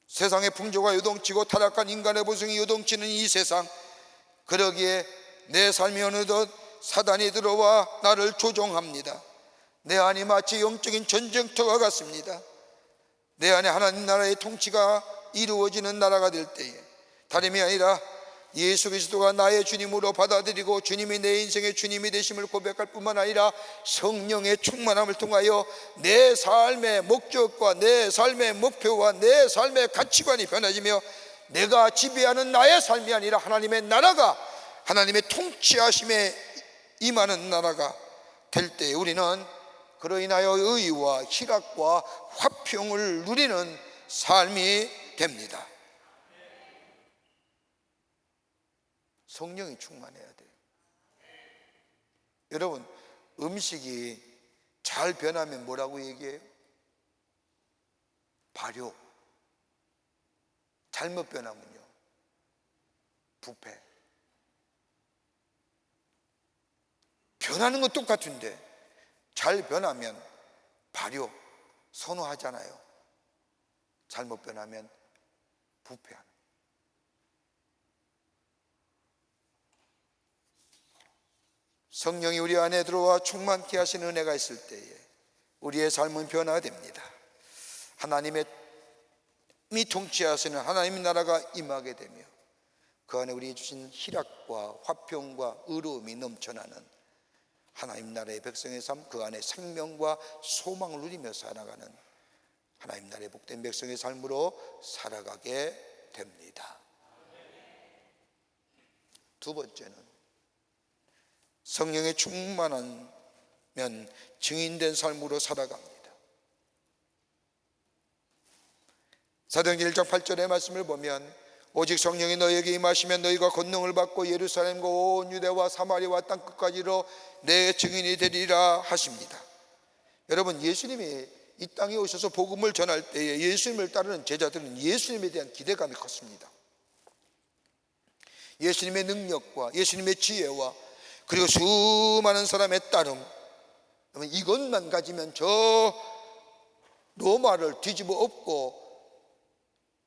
[SPEAKER 2] 세상의 풍조가 요동치고 타락한 인간의 본성이 요동치는 이 세상, 그러기에 내 삶이 어느덧 사단이 들어와 나를 조종합니다. 내 안이 마치 영적인 전쟁터가 같습니다. 내 안에 하나님 나라의 통치가 이루어지는 나라가 될 때에 다름이 아니라 예수 그리스도가 나의 주님으로 받아들이고 주님이 내 인생의 주님이 되심을 고백할 뿐만 아니라 성령의 충만함을 통하여 내 삶의 목적과 내 삶의 목표와 내 삶의 가치관이 변해지며 내가 지배하는 나의 삶이 아니라 하나님의 나라가, 하나님의 통치하심에 임하는 나라가 될 때 우리는 그로 인하여 의와 희락과 화평을 누리는 삶이 됩니다. 성령이 충만해야 돼요. 여러분, 음식이 잘 변하면 뭐라고 얘기해요? 발효. 잘못 변하면요, 부패. 변하는 건 똑같은데 잘 변하면 발효 선호하잖아요. 잘못 변하면 부패하는. 성령이 우리 안에 들어와 충만케 하시는 은혜가 있을 때에 우리의 삶은 변화됩니다. 하나님의 통치하시는 하나님의 나라가 임하게 되며 그 안에 우리에게 주신 희락과 화평과 의로움이 넘쳐나는 하나님 나라의 백성의 삶, 그 안에 생명과 소망을 누리며 살아가는 하나님 나라의 복된 백성의 삶으로 살아가게 됩니다. 두 번째는 성령의 충만하면 증인된 삶으로 살아갑니다. 사도행전 1장 8절의 말씀을 보면 오직 성령이 너희에게 임하시면 너희가 권능을 받고 예루살렘과 온 유대와 사마리아와 땅끝까지로 내 증인이 되리라 하십니다. 여러분, 예수님이 이 땅에 오셔서 복음을 전할 때에 예수님을 따르는 제자들은 예수님에 대한 기대감이 컸습니다. 예수님의 능력과 예수님의 지혜와 그리고 수많은 사람의 따름, 이것만 가지면 저 로마를 뒤집어 엎고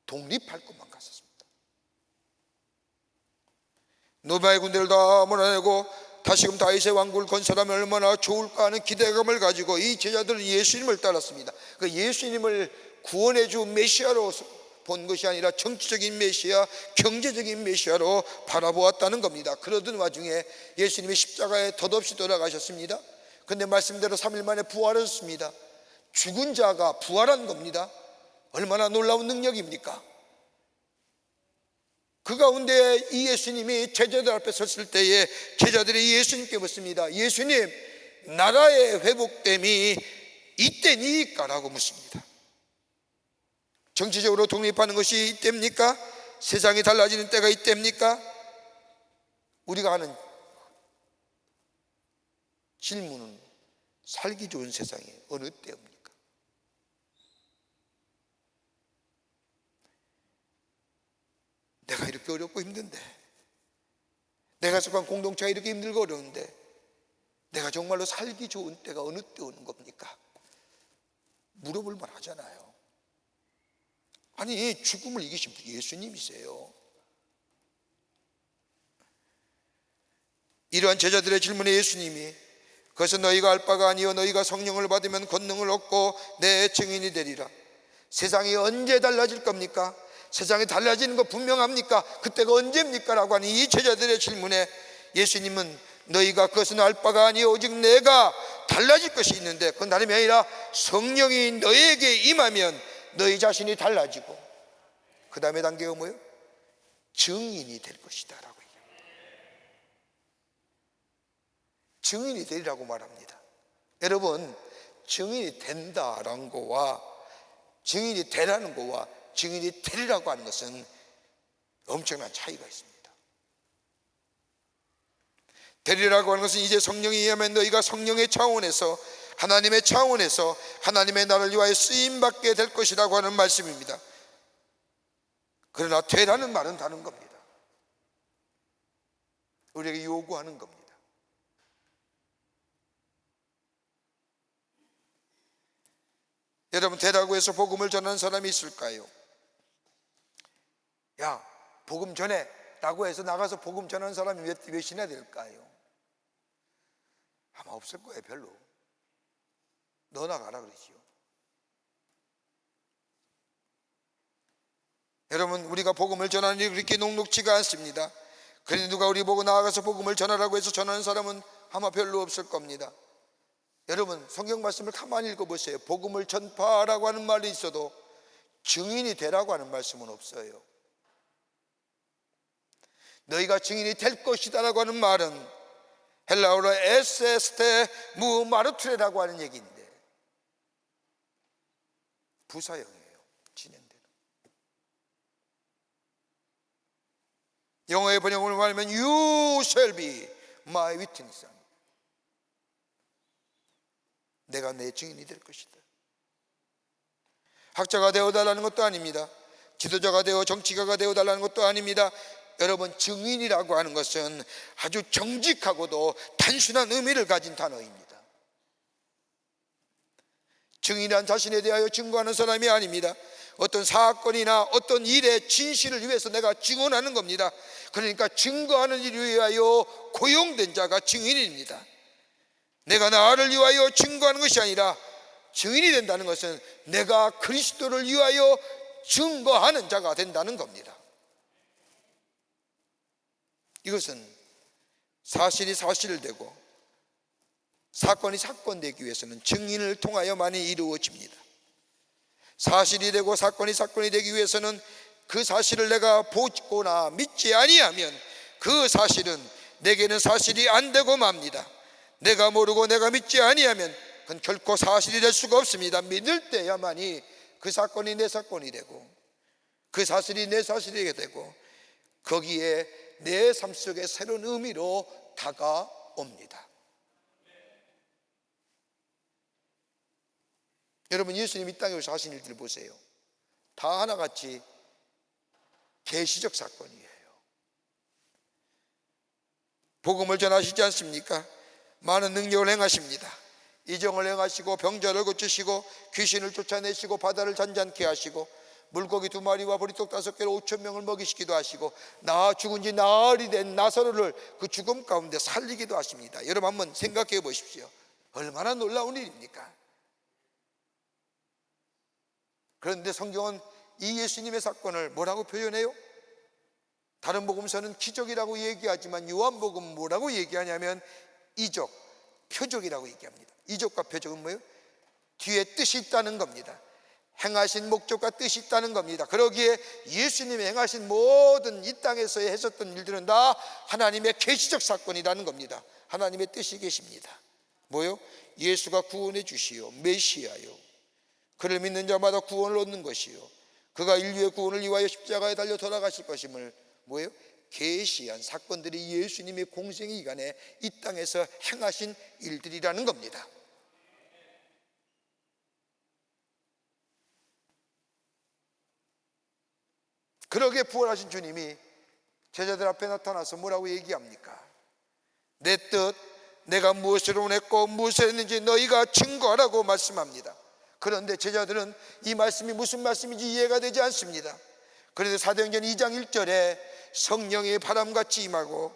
[SPEAKER 2] 독립할 것만 같았습니다. 로마의 군대를 다 몰아내고 다시금 다윗의 왕국을 건설하면 얼마나 좋을까 하는 기대감을 가지고 이 제자들은 예수님을 따랐습니다. 그 예수님을 구원해 준 메시아로 본 것이 아니라 정치적인 메시아, 경제적인 메시아로 바라보았다는 겁니다. 그러던 와중에 예수님이 십자가에 덧없이 돌아가셨습니다. 그런데 말씀대로 3일 만에 부활하셨습니다. 죽은 자가 부활한 겁니다. 얼마나 놀라운 능력입니까? 그 가운데 이 예수님이 제자들 앞에 섰을 때에 제자들이 예수님께 묻습니다. 예수님, 나라의 회복됨이 이때니까? 라고 묻습니다. 정치적으로 독립하는 것이 이때입니까? 세상이 달라지는 때가 이때입니까? 우리가 하는 질문은 살기 좋은 세상이 어느 때입니까? 내가 이렇게 어렵고 힘든데, 내가 속한 공동체가 이렇게 힘들고 어려운데 내가 정말로 살기 좋은 때가 어느 때 오는 겁니까? 물어볼 만 하잖아요. 아니, 죽음을 이기신 분 예수님이세요. 이러한 제자들의 질문에 예수님이 그것은 너희가 알 바가 아니요 너희가 성령을 받으면 권능을 얻고 내 증인이 되리라. 세상이 언제 달라질 겁니까? 세상이 달라지는 거 분명합니까? 그때가 언제입니까? 라고 하는 이 제자들의 질문에 예수님은 너희가 그것은 알 바가 아니요 오직 내가 달라질 것이 있는데 그건 다름이 아니라 성령이 너희에게 임하면 너희 자신이 달라지고 그 다음에 단계가 뭐예요? 증인이 될 것이다 라고 얘기합니다. 증인이 되리라고 말합니다. 여러분, 증인이 된다라는 거와 증인이 되라는 거와 증인이 되리라고 하는 것은 엄청난 차이가 있습니다. 되리라고 하는 것은 이제 성령이 임하면 너희가 성령의 차원에서 하나님의 차원에서 하나님의 나라를 위하여 쓰임받게 될 것이라고 하는 말씀입니다. 그러나 되라는 말은 다른 겁니다. 우리에게 요구하는 겁니다. 여러분, 되라고 해서 복음을 전하는 사람이 있을까요? 야, 복음 전해. 됐다고 해서 나가서 복음 전하는 사람이 몇이나 될까요? 아마 없을 거예요. 별로. 너 나가라 그러지요. 여러분, 우리가 복음을 전하는 일이 그렇게 녹록지가 않습니다. 그런데 누가 우리 보고 나아가서 복음을 전하라고 해서 전하는 사람은 아마 별로 없을 겁니다. 여러분, 성경 말씀을 가만히 읽어보세요. 복음을 전파하라고 하는 말이 있어도 증인이 되라고 하는 말씀은 없어요. 너희가 증인이 될 것이다 라고 하는 말은 헬라어로 에세스테 무마르투레라고 하는 얘기인데 부사형이에요. 진행되는. 영어의 번역을 말하면 You shall be my witness. 내가 내 증인이 될 것이다. 학자가 되어달라는 것도 아닙니다. 지도자가 되어 정치가가 되어달라는 것도 아닙니다. 여러분, 증인이라고 하는 것은 아주 정직하고도 단순한 의미를 가진 단어입니다. 증인이란 자신에 대하여 증거하는 사람이 아닙니다. 어떤 사건이나 어떤 일의 진실을 위해서 내가 증언하는 겁니다. 그러니까 증거하는 일을 위하여 고용된 자가 증인입니다. 내가 나를 위하여 증거하는 것이 아니라 증인이 된다는 것은 내가 그리스도를 위하여 증거하는 자가 된다는 겁니다. 이것은 사실이 사실되고 사건이 사건되기 위해서는 증인을 통하여만이 이루어집니다. 사실이 되고 사건이 사건이 되기 위해서는 그 사실을 내가 보거나 믿지 아니하면 그 사실은 내게는 사실이 안 되고 맙니다. 내가 모르고 내가 믿지 아니하면 그건 결코 사실이 될 수가 없습니다. 믿을 때야만이 그 사건이 내 사건이 되고 그 사실이 내 사실이 되고 거기에 내 삶 속에 새로운 의미로 다가옵니다. 여러분, 예수님 이 땅에 오셔서 하신 일들 보세요. 다 하나같이 계시적 사건이에요. 복음을 전하시지 않습니까? 많은 능력을 행하십니다. 이정을 행하시고 병자를 고치시고 귀신을 쫓아내시고 바다를 잔잔케 하시고 물고기 2마리와 보리떡 5개로 5,000명을 먹이시기도 하시고 죽은 지 나흘이 된 나사로를 그 죽음 가운데 살리기도 하십니다. 여러분, 한번 생각해 보십시오. 얼마나 놀라운 일입니까? 그런데 성경은 이 예수님의 사건을 뭐라고 표현해요? 다른 복음서는 기적이라고 얘기하지만 요한복음은 뭐라고 얘기하냐면 이적, 표적이라고 얘기합니다. 이적과 표적은 뭐예요? 뒤에 뜻이 있다는 겁니다. 행하신 목적과 뜻이 있다는 겁니다. 그러기에 예수님이 행하신 모든 이 땅에서 했었던 일들은 다 하나님의 계시적 사건이라는 겁니다. 하나님의 뜻이 계십니다. 뭐요? 예수가 구원해 주시오 메시아요, 그를 믿는 자마다 구원을 얻는 것이요, 그가 인류의 구원을 위하여 십자가에 달려 돌아가실 것임을 뭐예요? 계시한 사건들이 예수님의 공생 기간에 이 땅에서 행하신 일들이라는 겁니다. 그러기에 부활하신 주님이 제자들 앞에 나타나서 뭐라고 얘기합니까? 내 뜻, 내가 무엇을 원했고 무엇을 했는지 너희가 증거하라고 말씀합니다. 그런데 제자들은 이 말씀이 무슨 말씀인지 이해가 되지 않습니다. 그런데 사도행전 2장 1절에 성령의 바람같이 임하고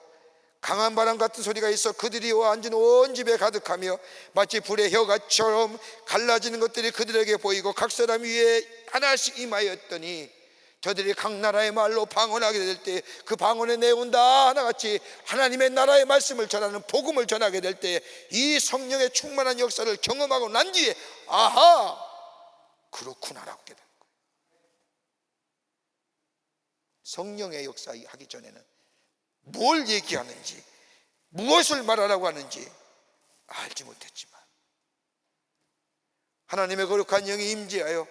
[SPEAKER 2] 강한 바람 같은 소리가 있어 그들이 와 앉은 온 집에 가득하며 마치 불의 혀같처럼 갈라지는 것들이 그들에게 보이고 각 사람 위에 하나씩 임하였더니 저들이 각 나라의 말로 방언하게 될 때 그 방언의 내용은 다 하나같이 하나님의 나라의 말씀을 전하는 복음을 전하게 될 때 이 성령의 충만한 역사를 경험하고 난 뒤에 아하, 그렇구나라고 깨닫는 거예요. 성령의 역사하기 전에는 뭘 얘기하는지 무엇을 말하라고 하는지 알지 못했지만 하나님의 거룩한 영이 임재하여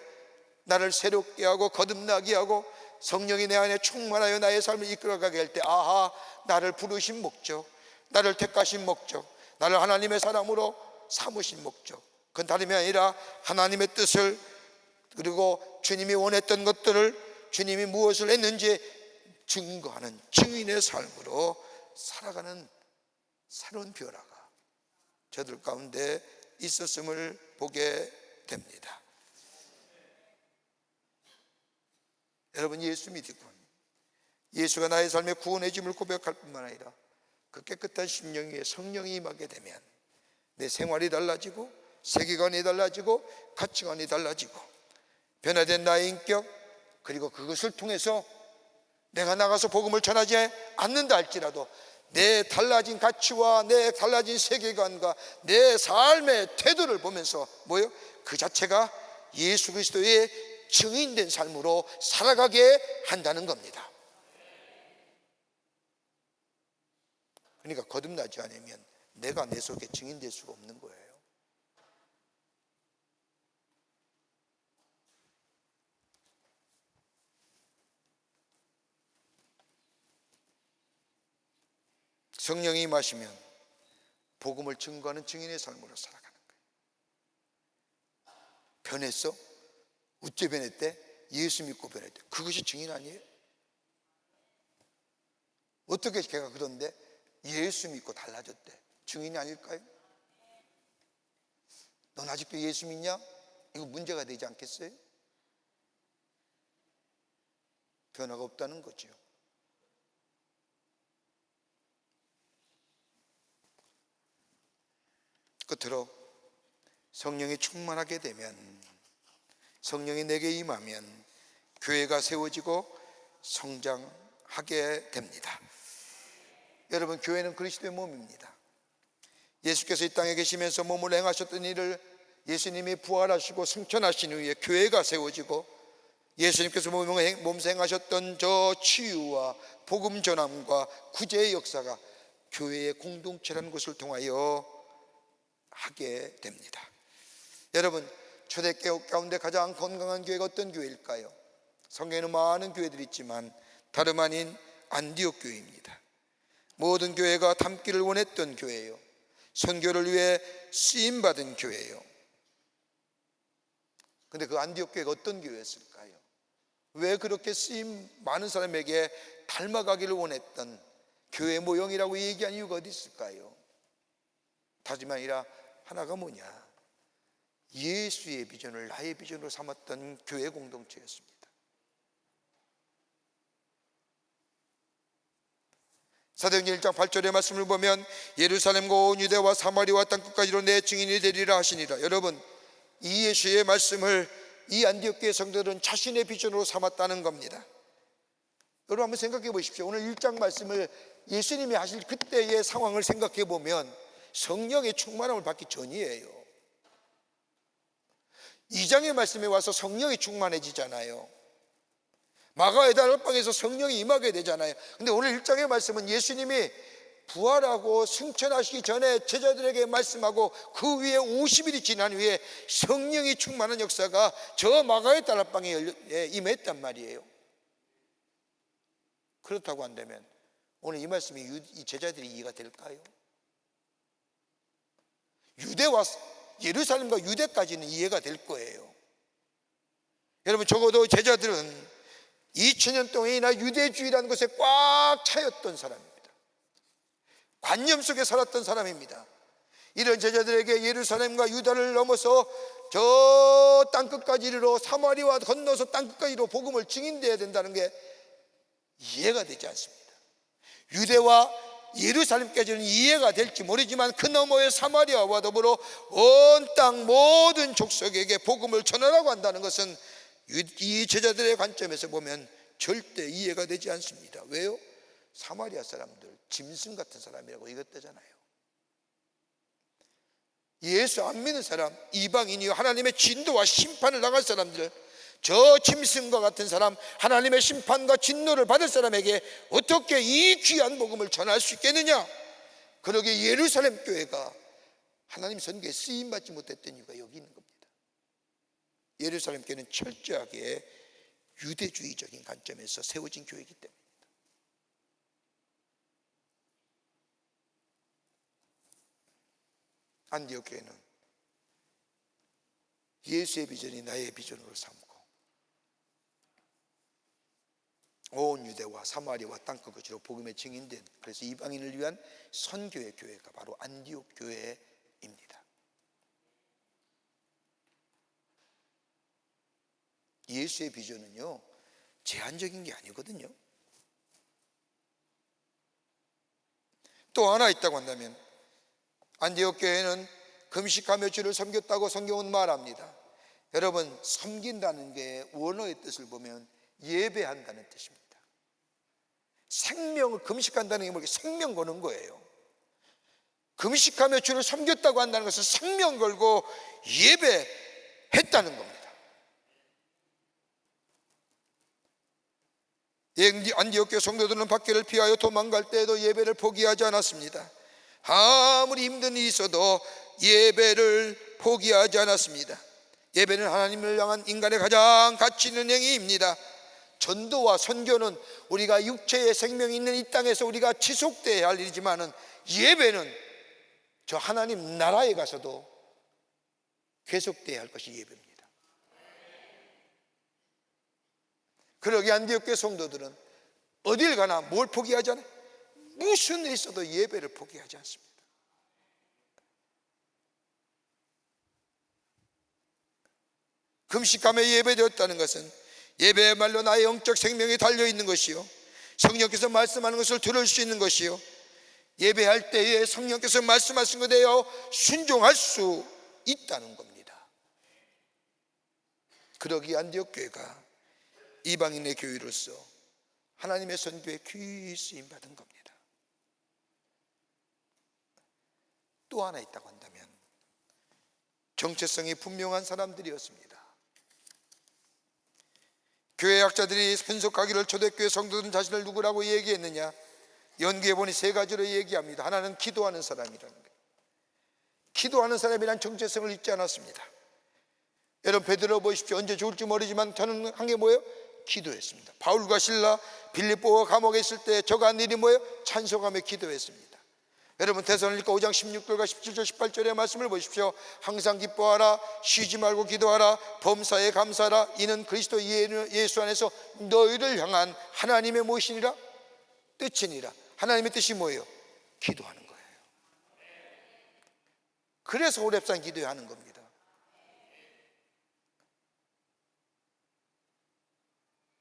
[SPEAKER 2] 나를 새롭게 하고 거듭나게 하고 성령이 내 안에 충만하여 나의 삶을 이끌어가게 할 때 아하, 나를 부르신 목적, 나를 택하신 목적, 나를 하나님의 사람으로 삼으신 목적, 그건 다름이 아니라 하나님의 뜻을, 그리고 주님이 원했던 것들을, 주님이 무엇을 했는지 증거하는 증인의 삶으로 살아가는 새로운 변화가 저들 가운데 있었음을 보게 됩니다. 여러분, 예수 믿고 예수가 나의 삶의 구원의 짐을 고백할 뿐만 아니라 그 깨끗한 심령 위에 성령이 임하게 되면 내 생활이 달라지고 세계관이 달라지고 가치관이 달라지고 변화된 나의 인격, 그리고 그것을 통해서 내가 나가서 복음을 전하지 않는다 할지라도 내 달라진 가치와 내 달라진 세계관과 내 삶의 태도를 보면서 그 자체가 예수 그리스도의 증인된 삶으로 살아가게 한다는 겁니다. 그러니까 거듭나지 않으면 내가 내 속에 증인될 수가 없는 거예요. 성령이 임하시면 복음을 증거하는 증인의 삶으로 살아가는 거예요. 변했어? 어째 변했대? 예수 믿고 변했대. 그것이 증인 아니에요? 어떻게 걔가 그런데 예수 믿고 달라졌대? 증인이 아닐까요? 넌 아직도 예수 믿냐? 이거 문제가 되지 않겠어요? 변화가 없다는 거죠. 끝으로 성령이 충만하게 되면, 성령이 내게 임하면 교회가 세워지고 성장하게 됩니다. 여러분, 교회는 그리스도의 몸입니다. 예수께서 이 땅에 계시면서 몸을 행하셨던 일을 예수님이 부활하시고 승천하신 후에 교회가 세워지고, 예수님께서 몸소 행하셨던 저 치유와 복음 전함과 구제의 역사가 교회의 공동체라는 것을 통하여 하게 됩니다. 여러분, 초대교회 가운데 가장 건강한 교회가 어떤 교회일까요? 성경에는 많은 교회들이 있지만 다름 아닌 안디옥 교회입니다. 모든 교회가 닮기를 원했던 교회예요. 선교를 위해 쓰임받은 교회예요. 근데 그 안디옥 교회가 어떤 교회였을까요? 왜 그렇게 쓰임 많은 사람에게 닮아가기를 원했던 교회 모형이라고 얘기한 이유가 어디 있을까요? 다름이 아니라 하나가 뭐냐? 예수의 비전을 나의 비전으로 삼았던 교회 공동체였습니다. 사도행전 1장 8절의 말씀을 보면 예루살렘과 온 유대와 사마리아와 땅끝까지로 내 증인이 되리라 하시니라. 여러분, 이 예수의 말씀을 이 안디옥 교회 성도들은 자신의 비전으로 삼았다는 겁니다. 여러분 한번 생각해 보십시오. 오늘 1장 말씀을 예수님이 하실 그때의 상황을 생각해 보면 성령의 충만함을 받기 전이에요. 2장의 말씀에 와서 성령이 충만해지잖아요. 마가의 다락방에서 성령이 임하게 되잖아요. 근데 오늘 1장의 말씀은 예수님이 부활하고 승천하시기 전에 제자들에게 말씀하고 그 위에 50일이 지난 후에 성령이 충만한 역사가 저 마가의 다락방에 임했단 말이에요. 그렇다고 한다면 오늘 이 말씀이 이 제자들이 이해가 될까요? 유대와 예루살렘과 유대까지는 이해가 될 거예요. 여러분, 적어도 제자들은 2000년 동안이나 유대주의라는 것에 꽉 차였던 사람입니다. 관념 속에 살았던 사람입니다. 이런 제자들에게 예루살렘과 유다를 넘어서 저 땅끝까지 이르러 사마리아 건너서 땅끝까지로 복음을 증인되어야 된다는 게 이해가 되지 않습니다. 유대와 예루살렘까지는 이해가 될지 모르지만 그 너머의 사마리아와 더불어 온 땅 모든 족속에게 복음을 전하라고 한다는 것은 이 제자들의 관점에서 보면 절대 이해가 되지 않습니다. 왜요? 사마리아 사람들 짐승 같은 사람이라고 이겼다잖아요. 예수 안 믿는 사람, 이방인이요 하나님의 진도와 심판을 당할 사람들, 저 짐승과 같은 사람, 하나님의 심판과 진노를 받을 사람에게 어떻게 이 귀한 복음을 전할 수 있겠느냐? 그러기에 예루살렘 교회가 하나님 선교에 쓰임받지 못했던 이유가 여기 있는 겁니다. 예루살렘 교회는 철저하게 유대주의적인 관점에서 세워진 교회이기 때문입니다. 안디옥 교회는 예수의 비전이 나의 비전으로 삼고 온 유대와 사마리아와 땅끝까지로 복음의 증인된, 그래서 이방인을 위한 선교의 교회가 바로 안디옥 교회입니다. 예수의 비전은요 제한적인 게 아니거든요. 또 하나 있다고 한다면 안디옥 교회는 금식하며 주를 섬겼다고 성경은 말합니다. 여러분, 섬긴다는 게 원어의 뜻을 보면 예배한다는 뜻입니다. 생명을 금식한다는 게 뭐게 생명 거는 거예요. 금식하며 주를 섬겼다고 한다는 것은 생명 걸고 예배했다는 겁니다. 안디옥 교회 성도들은 박해를 피하여 도망갈 때에도 예배를 포기하지 않았습니다. 아무리 힘든 일이 있어도 예배를 포기하지 않았습니다. 예배는 하나님을 향한 인간의 가장 가치 있는 행위입니다. 전도와 선교는 우리가 육체의 생명이 있는 이 땅에서 우리가 지속돼야 할 일이지만은 예배는 저 하나님 나라에 가서도 계속돼야 할 것이 예배입니다. 그러기에 안디옥 교회 성도들은 어딜 가나 뭘 포기하지 않아요? 무슨 일이 있어도 예배를 포기하지 않습니다. 금식하며 예배되었다는 것은 예배야말로 나의 영적 생명이 달려있는 것이요, 성령께서 말씀하는 것을 들을 수 있는 것이요, 예배할 때에 성령께서 말씀하신 것에 대하여 순종할 수 있다는 겁니다. 그러기에 안디옥 교회가 이방인의 교회로서 하나님의 선교에 귀히 쓰임받은 겁니다. 또 하나 있다고 한다면 정체성이 분명한 사람들이었습니다. 교회 학자들이 분석하기를 초대교회 성도들은 자신을 누구라고 얘기했느냐, 연기해 보니 세 가지로 얘기합니다. 하나는 기도하는 사람이라는 거예요. 기도하는 사람이란 정체성을 잊지 않았습니다. 여러분, 베드로 보십시오. 언제 죽을지 모르지만 저는 한 게 뭐예요? 기도했습니다. 바울과 실라 빌립보가 감옥에 있을 때 저가 한 일이 뭐예요? 찬송하며 기도했습니다. 여러분, 데살로니가 5장 16절과 17절 18절의 말씀을 보십시오. 항상 기뻐하라, 쉬지 말고 기도하라, 범사에 감사하라, 이는 그리스도 예수 안에서 너희를 향한 하나님의 무엇이니라? 뜻이니라. 하나님의 뜻이 뭐예요? 기도하는 거예요. 그래서 호렙산 기도에 하는 겁니다.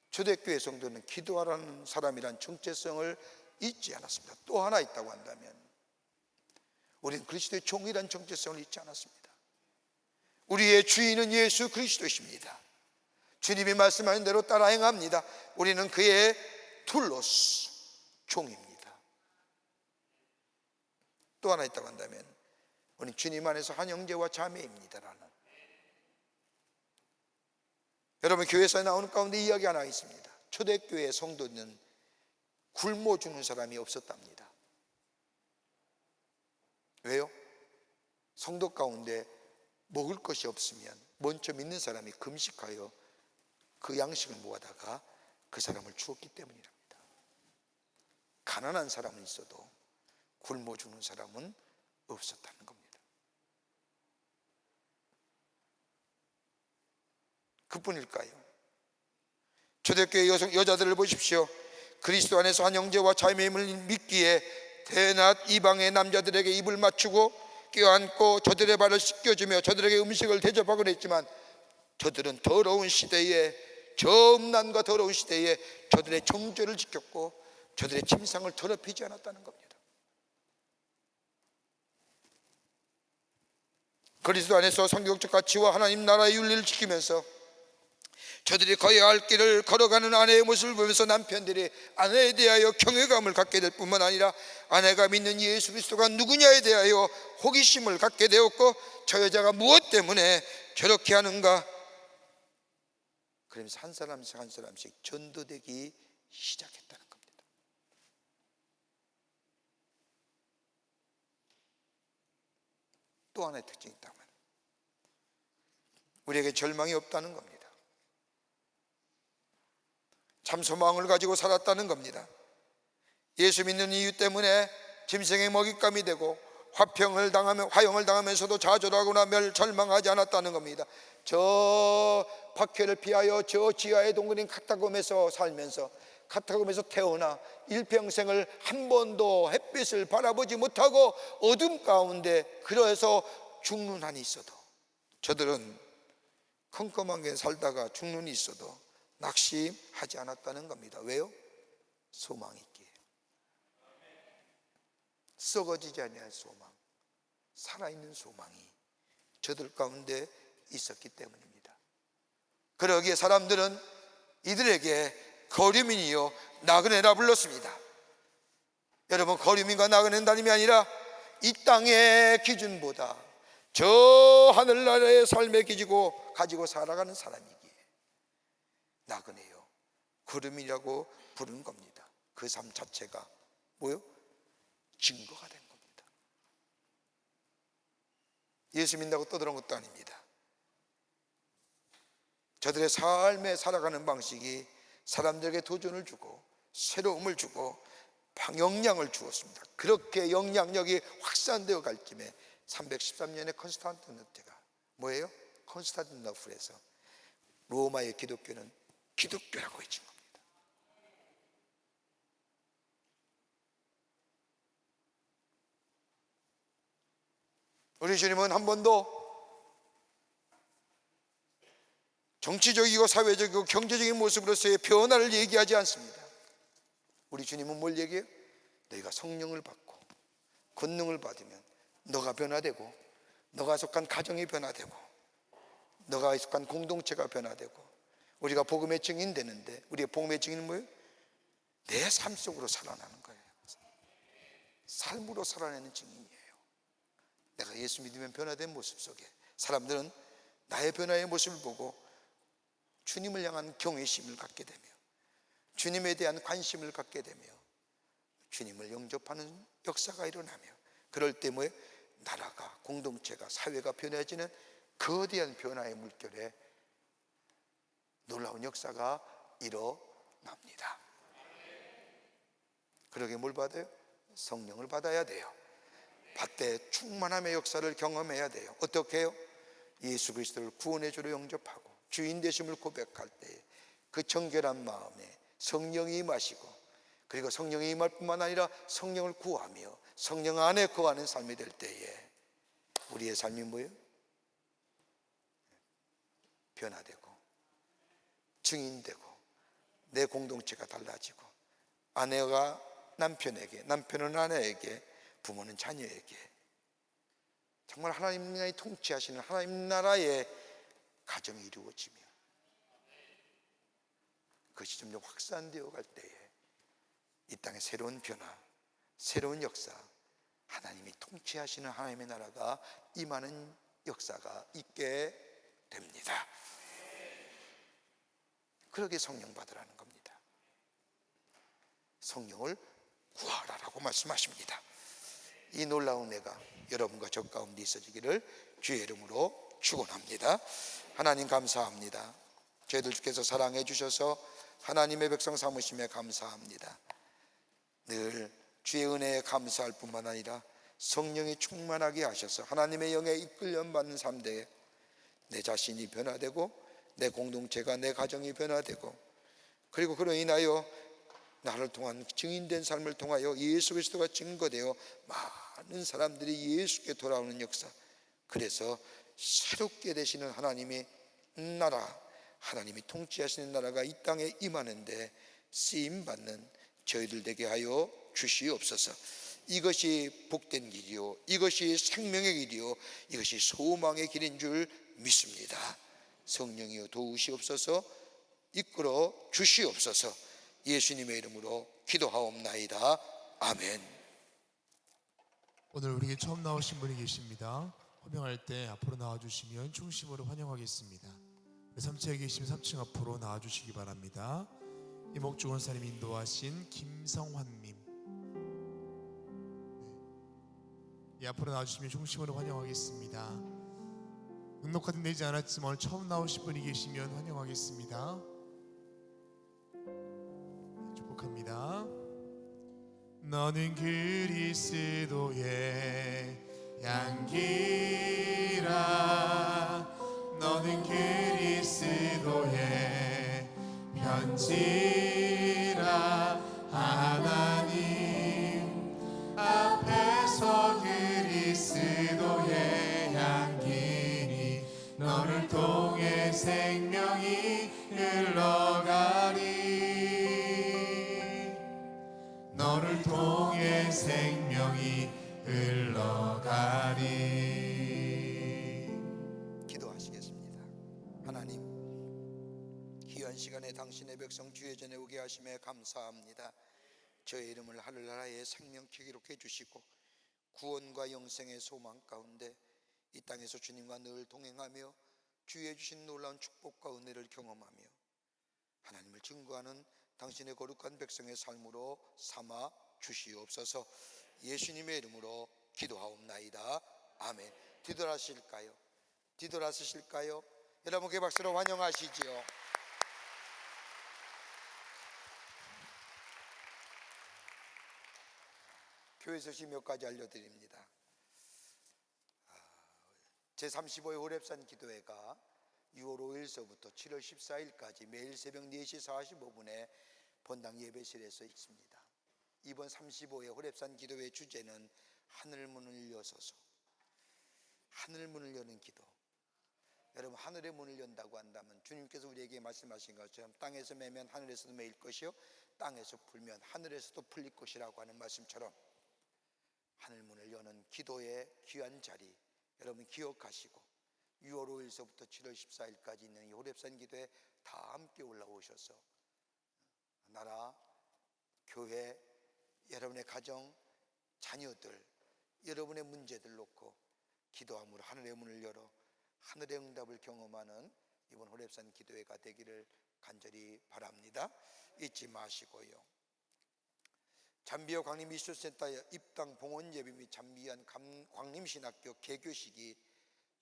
[SPEAKER 2] 초대교회 성도는 기도하라는 사람이란 정체성을 잊지 않았습니다. 또 하나 있다고 한다면 우리는 그리스도의 종이란 정체성을 잊지 않았습니다. 우리의 주인은 예수 그리스도이십니다. 주님이 말씀하신 대로 따라 행합니다. 우리는 그의 둘로스 종입니다. 또 하나 있다고 한다면 우리는 주님 안에서 한 형제와 자매입니다라는, 여러분, 교회에서 나오는 가운데 이야기 하나 있습니다. 초대교회 성도는 굶어 죽는 사람이 없었답니다. 왜요? 성도 가운데 먹을 것이 없으면 먼저 믿는 사람이 금식하여 그 양식을 모아다가 그 사람을 주었기 때문이랍니다. 가난한 사람은 있어도 굶어 죽는 사람은 없었다는 겁니다. 그뿐일까요? 초대교회 여자들을 보십시오. 그리스도 안에서 한 형제와 자매임을 믿기에 대낮 이방의 남자들에게 입을 맞추고 껴안고 저들의 발을 씻겨주며 저들에게 음식을 대접하곤 했지만 저들은 더러운 시대에, 저 음란과 더러운 시대에 저들의 정죄를 지켰고 저들의 침상을 더럽히지 않았다는 겁니다. 그리스도 안에서 성경적 가치와 하나님 나라의 윤리를 지키면서 저들이 거해야 할 길을 걸어가는 아내의 모습을 보면서 남편들이 아내에 대하여 경외감을 갖게 될 뿐만 아니라 아내가 믿는 예수 그리스도가 누구냐에 대하여 호기심을 갖게 되었고, 저 여자가 무엇 때문에 저렇게 하는가, 그러면서 한 사람씩 한 사람씩 전도되기 시작했다는 겁니다. 또 하나의 특징이 있다면 우리에게 절망이 없다는 겁니다. 참 소망을 가지고 살았다는 겁니다. 예수 믿는 이유 때문에 짐승의 먹잇감이 되고 화형을 당하면서도 좌절하거나 절망하지 않았다는 겁니다. 저 박해를 피하여 저 지하의 동굴인 카타콤에서 살면서, 카타콤에서 태어나 일평생을 한 번도 햇빛을 바라보지 못하고 어둠 가운데 그래서 죽는 한이 있어도, 저들은 컴컴하게 살다가 죽는 이 있어도 낙심하지 않았다는 겁니다. 왜요? 소망이 있기에. 썩어지지 아니할 소망, 살아있는 소망이 저들 가운데 있었기 때문입니다. 그러기에 사람들은 이들에게 거류민이요 나그네라 불렀습니다. 여러분, 거류민과 나그네는 다름이 아니라 이 땅의 기준보다 저 하늘나라의 삶의 기준고 가지고 살아가는 사람이기에 나그네요 거류민이라고 부르는 겁니다. 그 삶 자체가 뭐요? 증거가 된 겁니다. 예수 믿는다고 떠드는 것도 아닙니다. 저들의 삶에 살아가는 방식이 사람들에게 도전을 주고 새로움을 주고 영향을 주었습니다. 그렇게 영향력이 확산되어 갈 쯤에 313년에 콘스탄티노플가 뭐예요? 콘스탄티노플에서 로마의 기독교는 기독교라고 외친 겁니다. 우리 주님은 한 번도 정치적이고 사회적이고 경제적인 모습으로서의 변화를 얘기하지 않습니다. 우리 주님은 뭘 얘기해요? 너희가 성령을 받고 권능을 받으면 너가 변화되고, 너가 속한 가정이 변화되고, 너가 속한 공동체가 변화되고, 우리가 복음의 증인 되는데, 우리의 복음의 증인은 뭐예요? 내 삶 속으로 살아나는 거예요. 삶으로 살아내는 증인이에요. 내가 예수 믿으면 변화된 모습 속에 사람들은 나의 변화의 모습을 보고 주님을 향한 경외심을 갖게 되며, 주님에 대한 관심을 갖게 되며, 주님을 영접하는 역사가 일어나며, 그럴 때 뭐예요? 나라가, 공동체가, 사회가 변해지는 거대한 변화의 물결에 놀라운 역사가 일어납니다. 그러게 뭘 받아요? 성령을 받아야 돼요. 받되 충만함의 역사를 경험해야 돼요. 어떻게 해요? 예수 그리스도를 구원의 주로 영접하고 주인 되심을 고백할 때 그 정결한 마음에 성령이 임하시고, 그리고 성령이 임할 뿐만 아니라 성령을 구하며 성령 안에 거하는 삶이 될 때에 우리의 삶이 뭐예요? 변화되고 증인되고, 내 공동체가 달라지고, 아내가 남편에게, 남편은 아내에게, 부모는 자녀에게 정말 하나님이 통치하시는 하나님 나라의 가정이 이루어지며, 그것이 점점 확산되어 갈 때에 이 땅에 새로운 변화, 새로운 역사, 하나님이 통치하시는 하나님의 나라가 임하는 역사가 있게 됩니다. 그러게 성령 받으라는 겁니다. 성령을 구하라라고 말씀하십니다. 이 놀라운 은혜가 여러분과 저 가운데 있어지기를 주의 이름으로 축원합니다. 하나님 감사합니다. 저희들 주께서 사랑해 주셔서 하나님의 백성 삼으심에 감사합니다. 늘 주의 은혜에 감사할 뿐만 아니라 성령이 충만하게 하셔서 하나님의 영에 이끌림 받는 삶대에 내 자신이 변화되고, 내 공동체가, 내 가정이 변화되고, 그리고 그로 인하여 나를 통한 증인된 삶을 통하여 예수 그리스도가 증거되어 많은 사람들이 예수께 돌아오는 역사, 그래서 새롭게 되시는 하나님의 나라, 하나님이 통치하시는 나라가 이 땅에 임하는데 쓰임받는 저희들 되게 하여 주시옵소서. 이것이 복된 길이요, 이것이 생명의 길이요, 이것이 소망의 길인 줄 믿습니다. 성령이여 도우시옵소서, 이끌어 주시옵소서. 예수님의 이름으로 기도하옵나이다. 아멘.
[SPEAKER 1] 오늘 우리에게 처음 나오신 분이 계십니다. 호명할 때 앞으로 나와주시면 중심으로 환영하겠습니다. 3층에 계시면 3층 앞으로 나와주시기 바랍니다. 이목주원사님 인도하신 김성환님, 네. 앞으로 나와주시면 중심으로 환영하겠습니다. 등록카드 내지 않았지만 오늘 처음 나오신 분이 계시면 환영하겠습니다. 네, 축복합니다. 너는 그리스도의 향기라, 너는 그리스도의 편지라, 하나님 앞에서 그리스도의 향기니 너를 통해 생명이 흘러가리, 너를 통해 생명이
[SPEAKER 2] 귀한 시간에 당신의 백성 주의 전에 오게 하심에 감사합니다. 저의 이름을 하늘나라의 생명케 기록해 주시고 구원과 영생의 소망 가운데 이 땅에서 주님과 늘 동행하며 주의 주신 놀라운 축복과 은혜를 경험하며 하나님을 증거하는 당신의 거룩한 백성의 삶으로 삼아 주시옵소서. 예수님의 이름으로 기도하옵나이다. 아멘. 뒤돌아실까요? 뒤돌아서실까요? 여러분께 박수로 환영하시지요. 교회 소식 몇 가지 알려드립니다. 제35회 호렙산 기도회가 6월 5일서부터 7월 14일까지 매일 새벽 4시 45분에 본당 예배실에서 있습니다. 이번 35회 호렙산 기도회 주제는 하늘문을 여소서. 하늘문을 여는 기도. 여러분, 하늘의 문을 연다고 한다면 주님께서 우리에게 말씀하신 것처럼 땅에서 매면 하늘에서도 매일 것이요 땅에서 풀면 하늘에서도 풀릴 것이라고 하는 말씀처럼 하늘문을 여는 기도의 귀한 자리 여러분 기억하시고 6월 5일서부터 7월 14일까지 있는 이 호렙산 기도에 다 함께 올라오셔서 나라, 교회, 여러분의 가정, 자녀들, 여러분의 문제들 놓고 기도함으로 하늘의 문을 열어 하늘의 응답을 경험하는 이번 호렙산 기도회가 되기를 간절히 바랍니다. 잊지 마시고요. 잠비아 광림 미션센터의 입당 봉헌 예배 및 잠비안 광림신학교 개교식이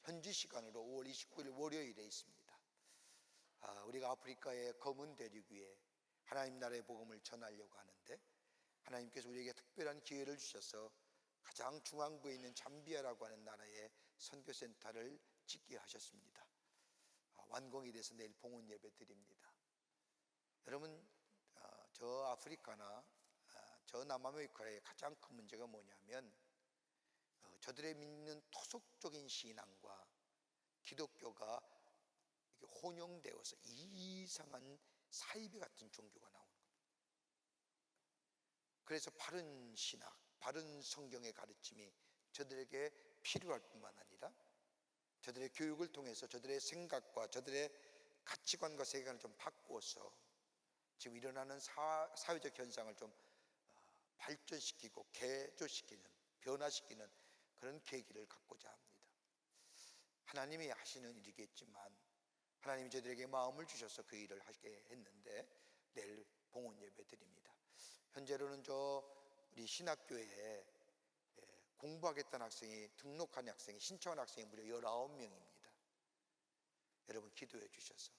[SPEAKER 2] 현지 시간으로 5월 29일 월요일에 있습니다. 우리가 아프리카의 검은 대륙 위에 하나님 나라의 복음을 전하려고 하는데 하나님께서 우리에게 특별한 기회를 주셔서 가장 중앙부에 있는 잠비아라고 하는 나라의 선교센터를 짓게 하셨습니다. 완공이 돼서 내일 봉헌 예배 드립니다. 여러분, 저 아프리카나 저 남아메리카의 가장 큰 문제가 뭐냐면 저들의 믿는 토속적인 신앙과 기독교가 혼용되어서 이상한 사이비 같은 종교가 나오는 겁니다. 그래서 바른 신학, 바른 성경의 가르침이 저들에게 필요할 뿐만 아니라 저들의 교육을 통해서 저들의 생각과 저들의 가치관과 세계관을 좀 바꾸어서 지금 일어나는 사회적 현상을 좀 발전시키고 개조시키는, 변화시키는 그런 계기를 갖고자 합니다. 하나님이 하시는 일이겠지만 하나님이 저들에게 마음을 주셔서 그 일을 하게 했는데 내일 봉헌 예배 드립니다. 현재로는 우리 신학교에 공부하겠다는 학생이, 등록한 학생이, 신청한 학생이 무려 19명입니다. 여러분 기도해 주셔서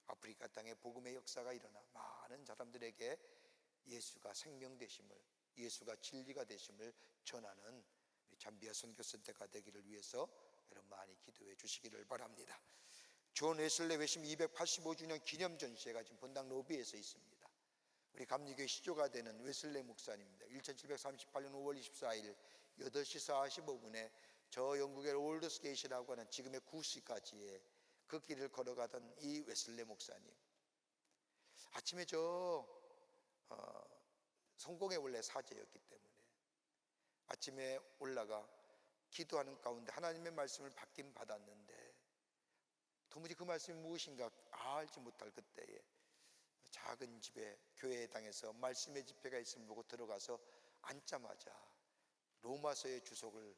[SPEAKER 2] 아프리카 땅에 복음의 역사가 일어나 많은 사람들에게 예수가 생명 되심을, 예수가 진리가 되심을 전하는 잠비아 선교센터가 되기를 위해서 여러분 많이 기도해 주시기를 바랍니다. 존 웨슬레 회심 285주년 기념 전시회가 지금 본당 로비에서 있습니다. 우리 감리교회 시조가 되는 웨슬레 목사님입니다. 1738년 5월 24일 8시 45분에 저 영국의 올드스게이트라고 하는 지금의 구시까지의 그 길을 걸어가던 이 웨슬레 목사님, 아침에 성공의 원래 사제였기 때문에 아침에 올라가 기도하는 가운데 하나님의 말씀을 받긴 받았는데 도무지 그 말씀이 무엇인가 알지 못할 그때에 작은 집에 교회당에서 말씀의 집회가 있음을 보고 들어가서 앉자마자 로마서의 주석을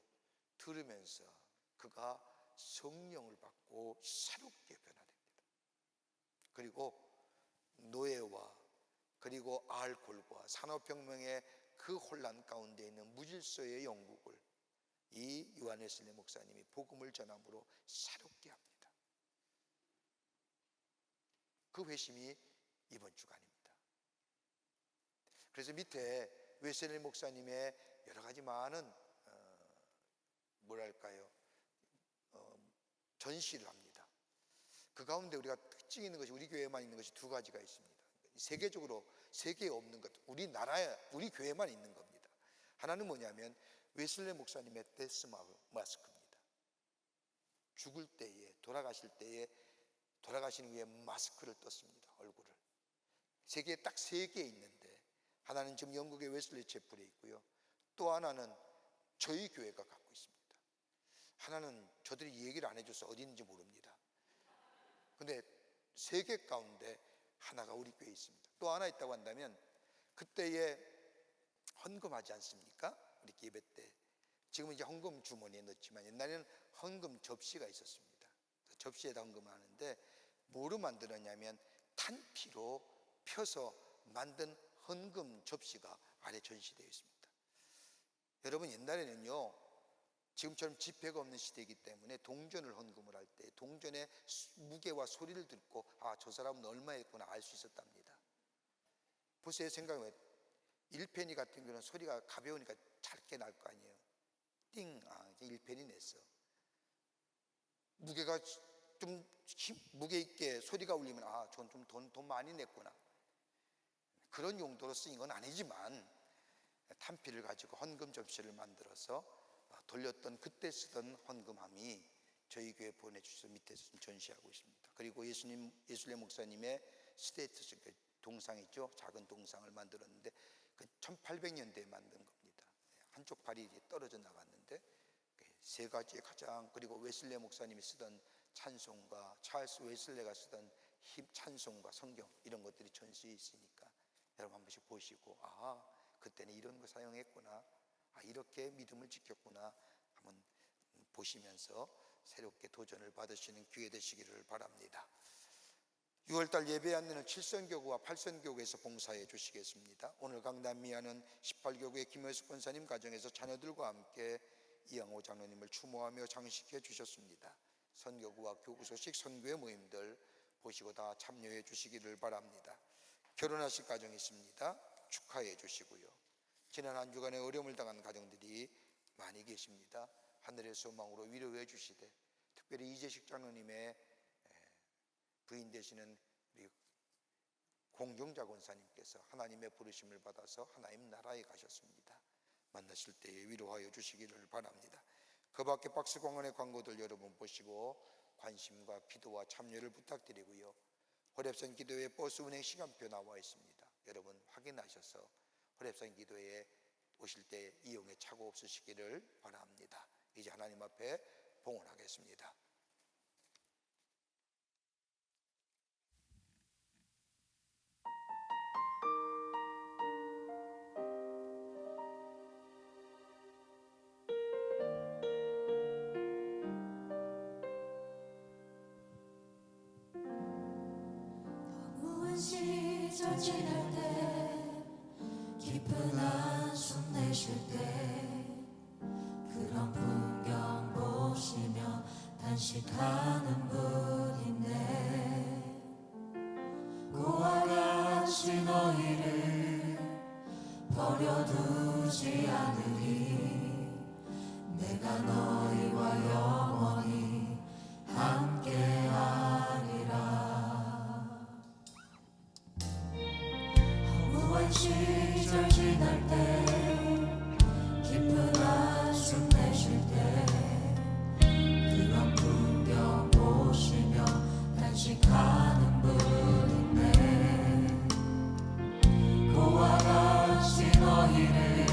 [SPEAKER 2] 들으면서 그가 성령을 받고 새롭게 변화됩니다. 그리고 노예와 그리고 알코올과 산업혁명의 그 혼란 가운데 있는 무질서의 영국을 이 요한 웨슬레 목사님이 복음을 전함으로 새롭게 합니다. 그 회심이 이번 주간입니다. 그래서 밑에 웨슬레 목사님의 여러 가지 많은 전시를 합니다. 그 가운데 우리가 특징 있는 것이 우리 교회에만 있는 것이 두 가지가 있습니다. 세계적으로 세계에 없는 것, 우리나라에 우리 교회만 있는 겁니다. 하나는 뭐냐면 웨슬레 목사님의 데스 마스크입니다. 죽을 때에, 돌아가실 때에 돌아가신 후에 마스크를 떴습니다. 얼굴을. 세계에 딱 3개 있는데 하나는 지금 영국의 웨슬레 채플에 있고요, 또 하나는 저희 교회가 갖고 있습니다. 하나는 저들이 얘기를 안 해줘서 어디 있는지 모릅니다. 근데 3개 가운데 하나가 우리 교회에 있습니다. 또 하나 있다고 한다면 그때에 헌금하지 않습니까? 우리 예배 때. 지금은 이제 헌금 주머니에 넣지만 옛날에는 헌금 접시가 있었습니다. 접시에다 헌금하는데 뭐로 만들었냐면 탄피로 펴서 만든 헌금 접시가 아래 전시되어 있습니다. 여러분, 옛날에는요, 지금처럼 지폐가 없는 시대이기 때문에 동전을 헌금을 할 때 동전의 무게와 소리를 듣고 저 사람은 얼마 했구나 알 수 있었답니다. 보세요, 생각해보면 1페니 같은 경우는 소리가 가벼우니까 짧게 날 거 아니에요. 띵, 이제 1페니 냈어. 무게가 좀 무게 있게 소리가 울리면 저건 좀 돈 많이 냈구나. 그런 용도로 쓰인 건 아니지만 탄피를 가지고 헌금 접시를 만들어서 돌렸던, 그때 쓰던 헌금함이 저희 교회 보내주셔서 밑에서 전시하고 있습니다. 그리고 예술래 목사님의 스테이터스 동상 있죠? 작은 동상을 만들었는데 그 1800년대에 만든 겁니다. 한쪽 발이 떨어져 나갔는데 세 가지의 가장, 그리고 웨슬레 목사님이 쓰던 찬송가, 찰스 웨슬레가 쓰던 찬송가, 성경 이런 것들이 전시해 있으니까 여러분 한 번씩 보시고 그때는 이런 거 사용했구나, 이렇게 믿음을 지켰구나 한번 보시면서 새롭게 도전을 받으시는 기회 되시기를 바랍니다. 6월달 예배 안내는 7선교구와 8선교구에서 봉사해 주시겠습니다. 오늘 강남미아는 18교구의 김효숙 권사님 가정에서 자녀들과 함께 이양호 장로님을 추모하며 장식해 주셨습니다. 선교구와 교구 소식, 선교회 모임들 보시고 다 참여해 주시기를 바랍니다. 결혼하실 가정이 있습니다. 축하해 주시고요. 지난 한 주간에 어려움을 당한 가정들이 많이 계십니다. 하늘의 소망으로 위로해 주시되, 특별히 이재식 장로님의 부인 되시는 우리 공경자 권사님께서 하나님의 부르심을 받아서 하나님 나라에 가셨습니다. 만나실 때에 위로하여 주시기를 바랍니다. 그 밖에 박스공원의 광고들 여러분 보시고 관심과 기도와 참여를 부탁드리고요. 호랩산 기도회 버스 운행 시간표 나와 있습니다. 여러분 확인하셔서 호랩산 기도회에 오실 때 이용에 착오 없으시기를 바랍니다. 이제 하나님 앞에 봉헌하겠습니다.
[SPEAKER 3] 시절 지날 때 깊은 한숨 내쉴 때 그런 풍경 보시며 단식하는 분인데 고와 같이 너희를 버려두지 않으리 내가 너희와 영원히 함께하리라. 시절 지날 때 깊은 한숨 내쉴 때 그런 풍경 보시며 단식하는 분인데 고와 같이 너희를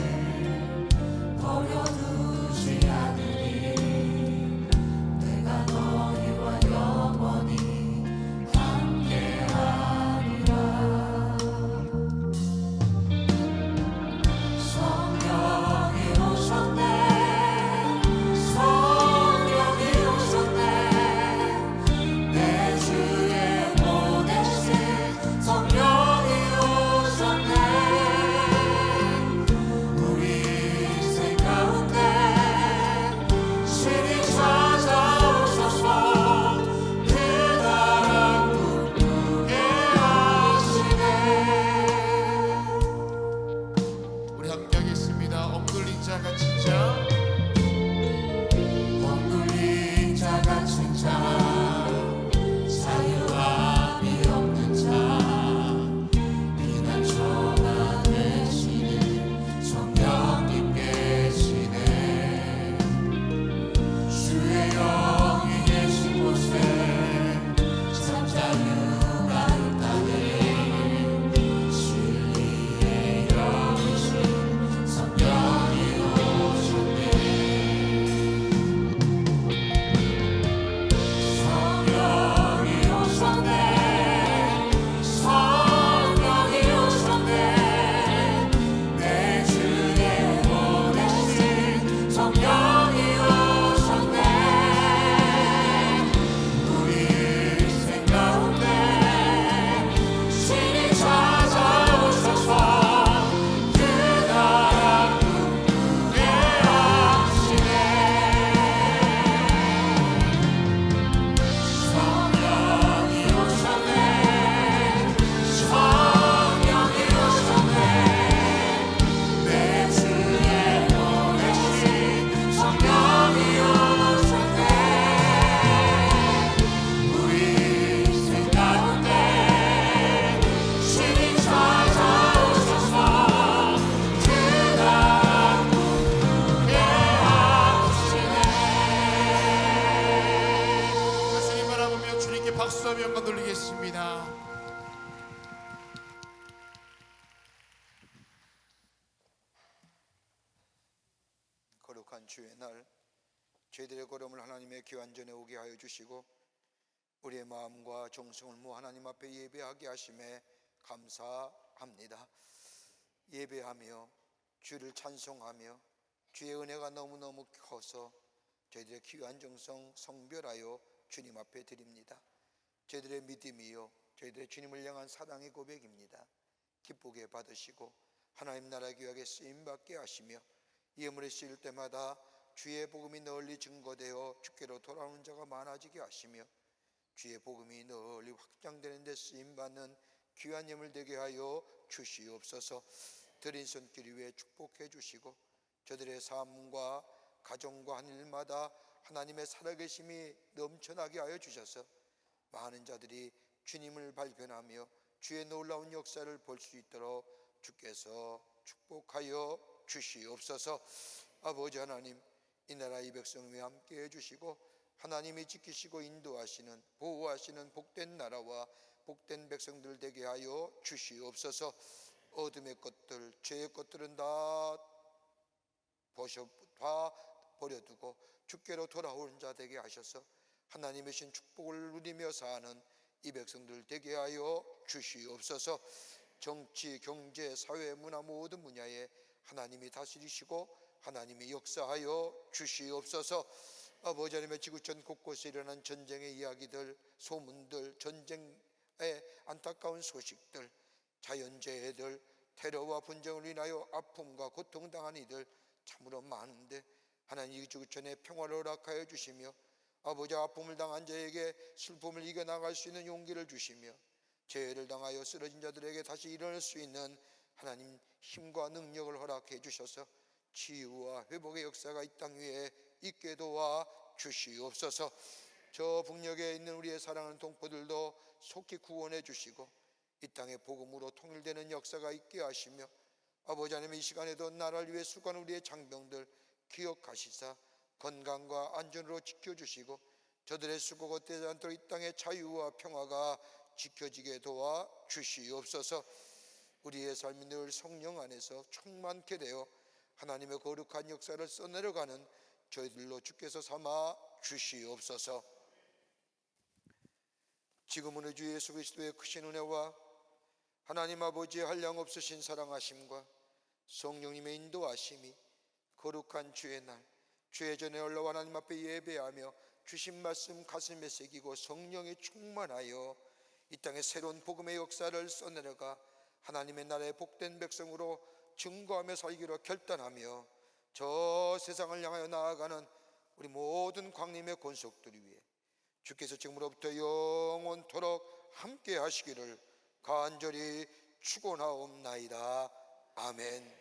[SPEAKER 1] 박수와 영광 돌리겠습니다.
[SPEAKER 2] 거룩한 주의 날, 저희들의 걸음을 하나님의 귀한 전에 오게 하여 주시고 우리의 마음과 정성을 모아 하나님 앞에 예배하게 하심에 감사합니다. 예배하며 주를 찬송하며 주의 은혜가 너무너무 커서 저희들의 귀한 정성 성별하여 주님 앞에 드립니다. 저희들의 믿음이요 저희들의 주님을 향한 사랑의 고백입니다. 기쁘게 받으시고 하나님 나라 귀하게 쓰임받게 하시며 예물에 쓰일 때마다 주의 복음이 널리 증거되어 주께로 돌아오는 자가 많아지게 하시며 주의 복음이 널리 확장되는 데 쓰임받는 귀한 예물 되게 하여 주시옵소서. 드린 손길 위에 축복해 주시고 저들의 삶과 가정과 한 일마다 하나님의 살아계심이 넘쳐나게 하여 주셔서 많은 자들이 주님을 발견하며 주의 놀라운 역사를 볼 수 있도록 주께서 축복하여 주시옵소서. 아버지 하나님, 이 나라 이 백성 위에 함께 해주시고 하나님이 지키시고 인도하시는 보호하시는 복된 나라와 복된 백성들 되게 하여 주시옵소서. 어둠의 것들 죄의 것들은 다 버려두고 주께로 돌아오는 자 되게 하셔서 하나님의 신 축복을 누리며 사는 이 백성들 되게 하여 주시옵소서. 정치, 경제, 사회, 문화 모든 분야에 하나님이 다스리시고 하나님이 역사하여 주시옵소서. 아버지 하나님의 지구촌 곳곳에 일어난 전쟁의 이야기들, 소문들, 전쟁의 안타까운 소식들, 자연재해들, 테러와 분쟁을 인하여 아픔과 고통당한 이들 참으로 많은데 하나님 이 지구촌에 평화를 허락하여 주시며 아버지 아픔을 당한 자에게 슬픔을 이겨나갈 수 있는 용기를 주시며 죄를 당하여 쓰러진 자들에게 다시 일어날 수 있는 하나님 힘과 능력을 허락해 주셔서 치유와 회복의 역사가 이 땅 위에 있게 도와 주시옵소서. 저 북녘에 있는 우리의 사랑하는 동포들도 속히 구원해 주시고 이 땅의 복음으로 통일되는 역사가 있게 하시며 아버지 하나님 이 시간에도 나라를 위해 수고하는 우리의 장병들 기억하시사 건강과 안전으로 지켜주시고 저들의 수고가 헛되지 않도록 이 땅의 자유와 평화가 지켜지게 도와 주시옵소서. 우리의 삶이 늘 성령 안에서 충만케 되어 하나님의 거룩한 역사를 써내려가는 저희들로 주께서 삼아 주시옵소서. 지금은 우리 주 예수 그리스도의 크신 은혜와 하나님 아버지의 한량없으신 사랑하심과 성령님의 인도하심이 거룩한 주의 날 주의 전에 올라와 하나님 앞에 예배하며 주신 말씀 가슴에 새기고 성령이 충만하여 이 땅에 새로운 복음의 역사를 써내려가 하나님의 나라의 복된 백성으로 증거하며 살기로 결단하며 저 세상을 향하여 나아가는 우리 모든 광림의 권속들을 위해 주께서 지금으로부터 영원토록 함께 하시기를 간절히 축원하옵나이다. 아멘.